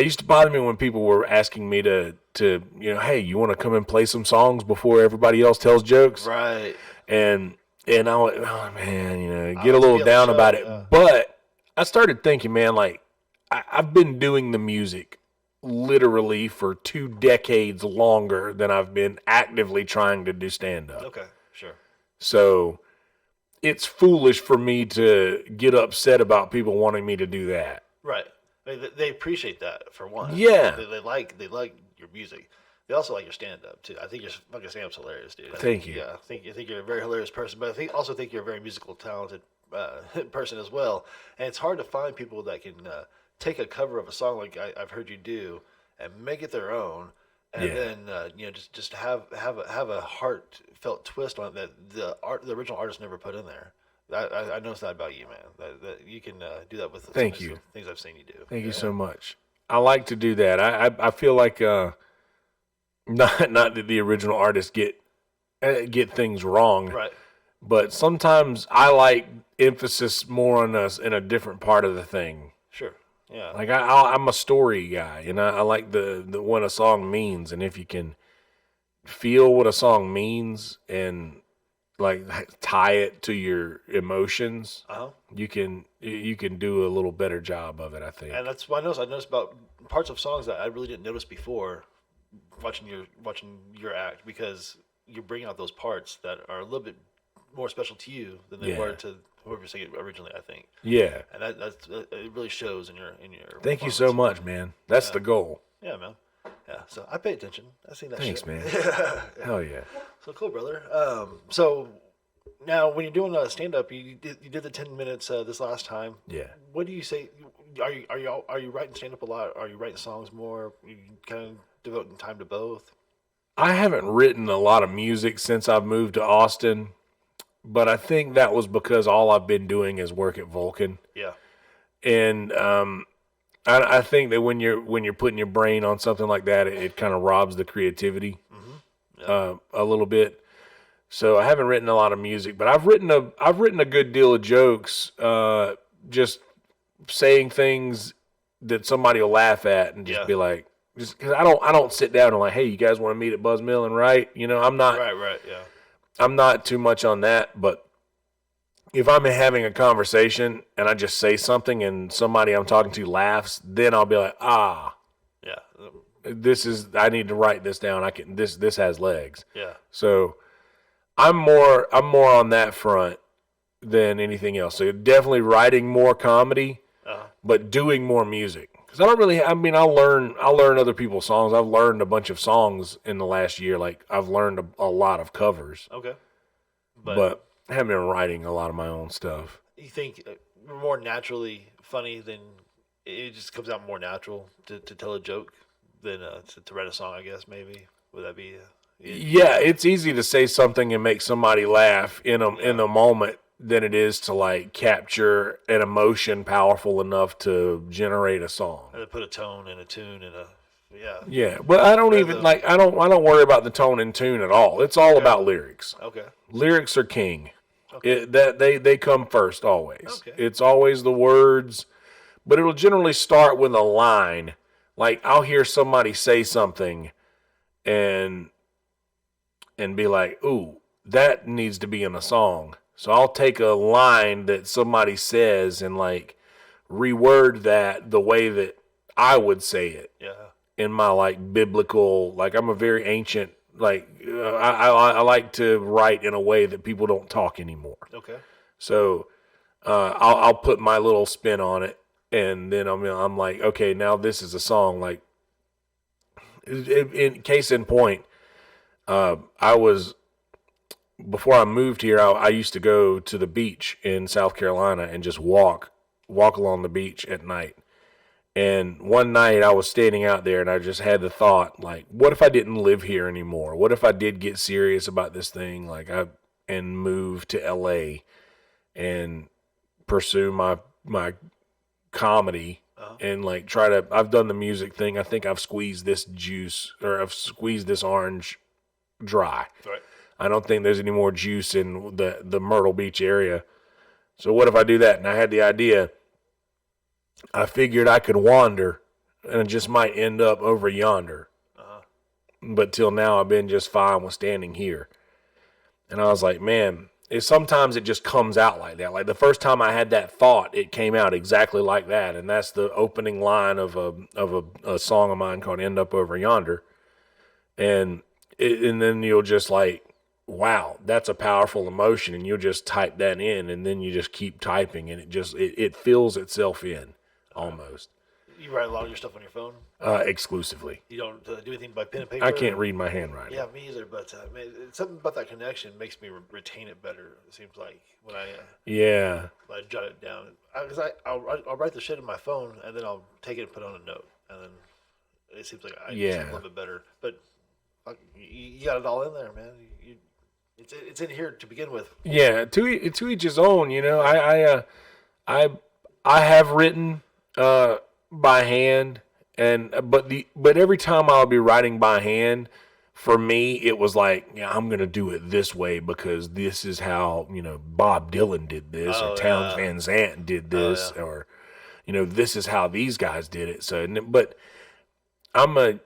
used to bother me when people were asking me to hey, you want to come and play some songs before everybody else tells jokes, right? And I went, oh man, get a little down about it. Yeah. But I started thinking, man, like I've been doing the music literally for 2 decades longer than I've been actively trying to do stand-up. Okay, sure. So it's foolish for me to get upset about people wanting me to do that. Right. They appreciate that, for one. Yeah. They like your music. They also like your stand-up, too. I think your fucking stand-up's hilarious, dude. Thank you. Yeah, I think you're a very hilarious person, but I also think you're a very musical, talented person as well. And it's hard to find people that can take a cover of a song like I've heard you do and make it their own, and then just have a heartfelt twist on it that the original artist never put in there. I noticed that about you, man. That you can do that with Thank you. Things I've seen you do. Thank you so much. I like to do that. I feel like not that the original artists get things wrong, Right. but sometimes I like emphasis more on us in a different part of the thing. Sure. Yeah. Like I'm a story guy, and I like the what a song means, and if you can feel what a song means and like tie it to your emotions, you can do a little better job of it, I think. And that's what I noticed about parts of songs that I really didn't notice before watching your act, because you bring out those parts that are a little bit more special to you than they were to whoever sang it originally, I think. Yeah. And it really shows in your Thank you so much, man. That's the goal. Yeah, man. Yeah, so I pay attention. I seen that Thanks, shit. man. Hell yeah. So cool, brother. So now when you're doing a stand-up, you did the 10 minutes this last time. Yeah. What do you say? Are you writing stand-up a lot? Are you writing songs more? Are you kind of devoting time to both? I haven't written a lot of music since I've moved to Austin, but I think that was because all I've been doing is work at Vulcan. Yeah. And I think that when you're putting your brain on something like that, it kind of robs the creativity a little bit. So I haven't written a lot of music, but I've written a good deal of jokes, just saying things that somebody will laugh at and just be like, just because I don't sit down and like, hey, you guys want to meet at Buzz Mill and write? I'm not Right, yeah. I'm not too much on that, but if I'm having a conversation and I just say something and somebody I'm talking to laughs, then I'll be like, yeah, I need to write this down. This has legs. yeah. So I'm more on that front than anything else. So definitely writing more comedy, but doing more music. Because I'll learn other people's songs. I've learned a bunch of songs in the last year. Like I've learned a lot of covers. Okay. But I haven't been writing a lot of my own stuff. You think more naturally funny than it just comes out more natural to tell a joke than to write a song, I guess, maybe? Would that be? Yeah, it's easy to say something and make somebody laugh in the moment than it is to like capture an emotion powerful enough to generate a song. And to put a tone and a tune and a Yeah, but I don't even I don't worry about the tone and tune at all. It's all about lyrics. Okay. Lyrics are king. Okay. They come first always. Okay. It's always the words, but it'll generally start with a line. Like I'll hear somebody say something and be like, "Ooh, that needs to be in a song." So I'll take a line that somebody says and like reword that the way that I would say it. Yeah. In my like biblical, like I'm a very ancient, like I like to write in a way that people don't talk anymore. Okay. So I'll put my little spin on it, and then I'm like, okay, now this is a song. Like in case in point, before I moved here, I used to go to the beach in South Carolina and just walk along the beach at night. And one night I was standing out there and I just had the thought, like, what if I didn't live here anymore? What if I did get serious about this thing, and move to LA and pursue my comedy and like I've done the music thing. I think I've squeezed this juice, or I've squeezed this orange dry. Right. I don't think there's any more juice in the Myrtle Beach area. So what if I do that? And I had the idea. I figured I could wander, and it just might end up over yonder. But till now, I've been just fine with standing here. And I was like, man, is sometimes it just comes out like that. Like the first time I had that thought, it came out exactly like that, and that's the opening line of a song of mine called "End Up Over Yonder," and then you'll just like, wow, that's a powerful emotion, and you'll just type that in, and then you just keep typing, and it fills itself in almost. You write a lot of your stuff on your phone? Exclusively. You don't do anything by pen and paper? I can't read my handwriting. Yeah, me either. But man, something about that connection makes me retain it better. It seems like when I jot it down, because I'll write the shit in my phone and then I'll take it and put it on a note, and then it seems like I just a little bit better. But you got it all in there, man. It's in here to begin with. Yeah, to each his own. You know, I have written by hand, but every time I'll be writing by hand, for me it was like, yeah, I'm gonna do it this way because this is how, you know, Bob Dylan did this, or Townes Van Zandt did this, or, you know, this is how these guys did it. So, but I'm a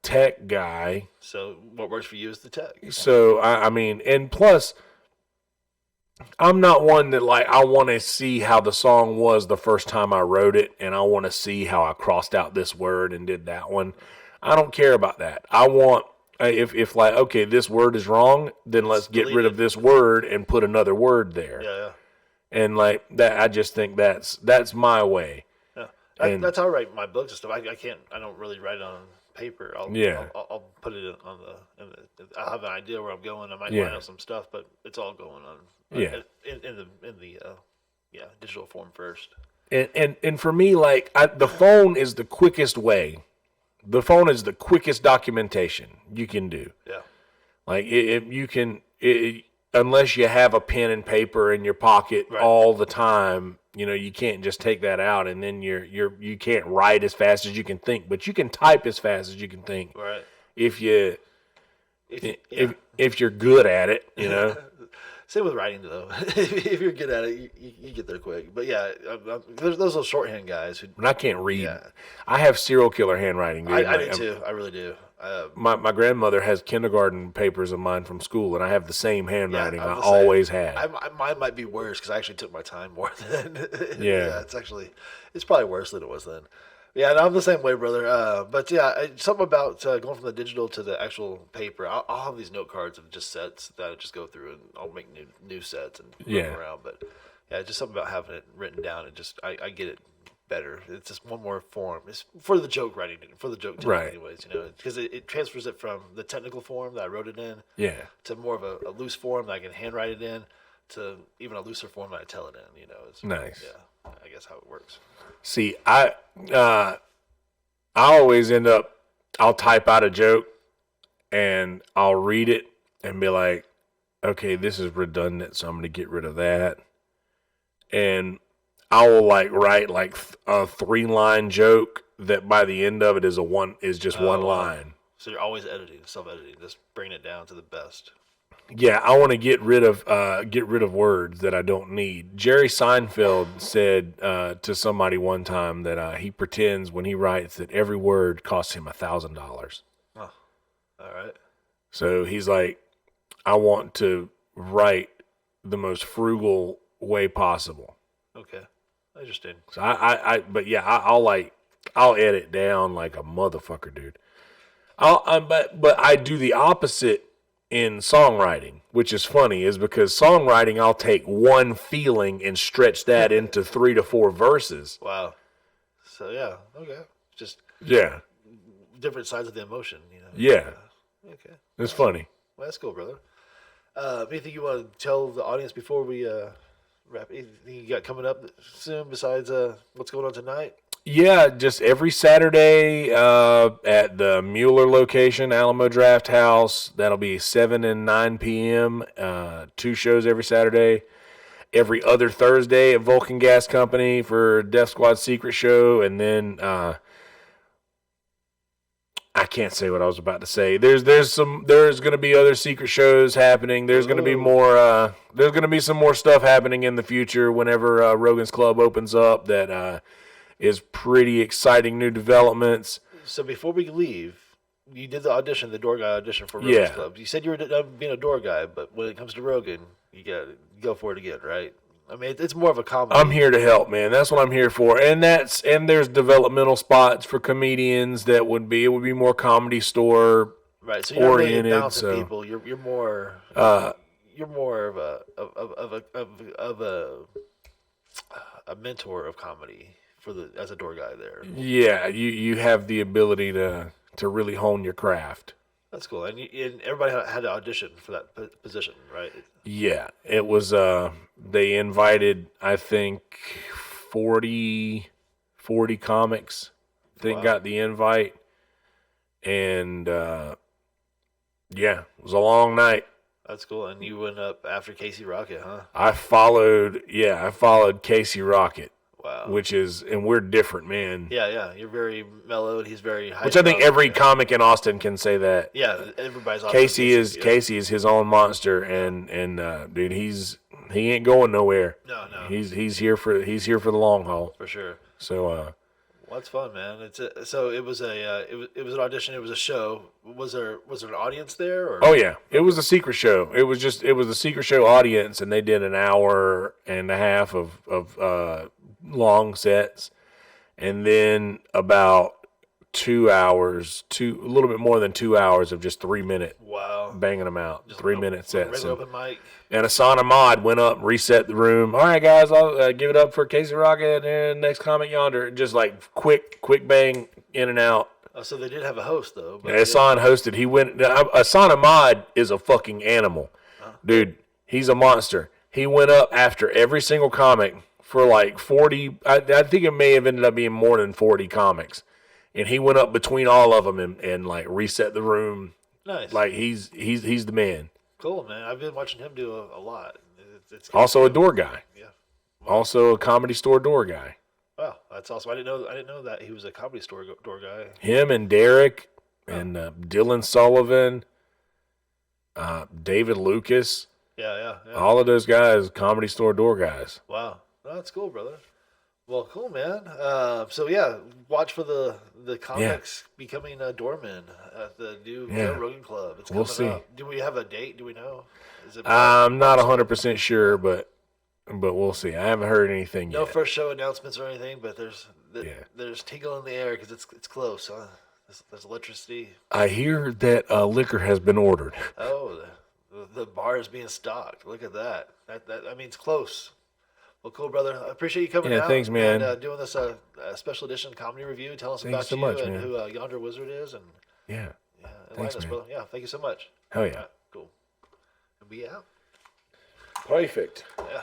tech guy. So what works for you is the tech. So I mean, and plus, I'm not one that like, I want to see how the song was the first time I wrote it, and I want to see how I crossed out this word and did that one. I don't care about that. I want, if like, okay, this word is wrong, then let's get rid of this word and put another word there. Yeah. And like that, I just think that's my way. Yeah, that's how I write my books and stuff. I don't really write it on paper. I'll put it on I have an idea where I'm going. I might write out some stuff, but it's all going on. In the digital form first. And for me, like, the phone is the quickest way. The phone is the quickest documentation you can do. Yeah. Like unless you have a pen and paper in your pocket all the time, you know, you can't just take that out, and then you can't write as fast as you can think, but you can type as fast as you can think. Right. If you're good at it, you know. Same with writing, though. If you're good at it, you get there quick. But yeah, there's those shorthand guys who. But I can't read. Yeah. I have serial killer handwriting. Dude. I do too. I really do. My grandmother has kindergarten papers of mine from school, and I have the same handwriting I always had. Mine might be worse because I actually took my time more than. Yeah, it's probably worse than it was then. Yeah, and I'm the same way, brother. But yeah, something about going from the digital to the actual paper. I'll have these note cards of just sets that I just go through, and I'll make new sets and move around. But yeah, just something about having it written down. And just I get it better. It's just one more form. It's for the joke writing, for the joke telling, anyways. You know, because it transfers it from the technical form that I wrote it in, to more of a loose form that I can handwrite it in, to even a looser form that I tell it in. You know, it's nice. Yeah, I guess how it works. See, I always end up, I'll type out a joke and I'll read it and be like, okay, this is redundant, so I'm going to get rid of that. And I will like write like a 3-line joke that by the end of it is just one line. So you're always self-editing, just bringing it down to the best. Yeah, I want to get rid of words that I don't need. Jerry Seinfeld said to somebody one time that he pretends when he writes that every word costs him $1,000. Oh, all right. So he's like, I want to write the most frugal way possible. Okay, interesting. So I'll edit down like a motherfucker, dude. But I do the opposite in songwriting, which is funny, is because songwriting, I'll take one feeling and stretch that into 3 to 4 verses. Wow. So yeah, okay. Just different sides of the emotion, you know. Yeah. Okay. It's funny. Well, that's cool, brother. Anything you want to tell the audience before we wrap? Anything you got coming up soon besides what's going on tonight? Yeah, just every Saturday at the Mueller location, Alamo Draft House. That'll be 7 and 9 p.m. 2 shows every Saturday. Every other Thursday at Vulcan Gas Company for Death Squad Secret Show. And then I can't say what I was about to say. There's going to be other secret shows happening. There's going to be more. There's going to be some more stuff happening in the future whenever Rogan's Club opens up. That is pretty exciting new developments. So before we leave, you did the door guy audition for Rogan's Club. You said you were being a door guy, but when it comes to Rogan, you got to go for it again, right? I mean, it's more of a comedy. I'm here to help, man. That's what I'm here for. And there's developmental spots for comedians it would be more comedy store right. So you're oriented. Really bouncing so people. You're more of a mentor of comedy as a door guy there. Yeah, you have the ability to really hone your craft. That's cool. And everybody had to audition for that position, right? Yeah, it was. They invited, I think, 40 comics. I think got the invite, and yeah, it was a long night. That's cool. And you went up after Casey Rocket, huh? I followed Casey Rocket. Wow. And we're different, man. Yeah. You're very mellow, and he's very high. Which I think every comic in Austin can say that. Yeah, everybody's awesome. Casey is his own monster, and dude, he ain't going nowhere. No. He's here for the long haul. For sure. So well, that's fun, man. So it was an audition. It was a show. Was there an audience there? Or? Oh yeah, it was a secret show. It was a secret show audience, and they did an hour and a half of long sets, and then about 2 hours, a little bit more than 2 hours of just 3 minute. Wow. Banging them out, just 3 minute sets. Open mic. And Asana Mod went up, reset the room. All right, guys, I'll give it up for Casey Rocket and next comic Yonder. Just like quick bang, in and out. Oh, so they did have a host though. But Asana hosted. He went. Asana Mod is a fucking animal, dude. He's a monster. He went up after every single comic for like 40. I think it may have ended up being more than 40 comics, and he went up between all of them and like reset the room. Nice. Like he's the man. Cool, man. I've been watching him do a lot. It's also a door guy. Yeah. Wow. Also a comedy store door guy. Wow, that's awesome. I didn't know that he was a comedy store door guy. Him and Derek and Dylan Sullivan, David Lucas. Yeah. All of those guys, comedy store door guys. Wow, that's cool, brother. Well, cool, man. So yeah, watch for the comics becoming doormen at the new Joe Rogan Club. It's coming up. Do we have a date? Do we know? I'm not 100% sure, but we'll see. I haven't heard anything yet. No first show announcements or anything, but there's tingle in the air because it's close. Huh? There's electricity. I hear that liquor has been ordered. Oh, the bar is being stocked. Look at that. That means close. Well, cool, brother. I appreciate you coming out. Yeah, thanks, man. And doing this special edition comedy review. Tell us about you and who Yonder Wizzerd is. And thanks, us, man. brother. Yeah, thank you so much. Hell yeah. Right, cool. And we out. Perfect. Yeah.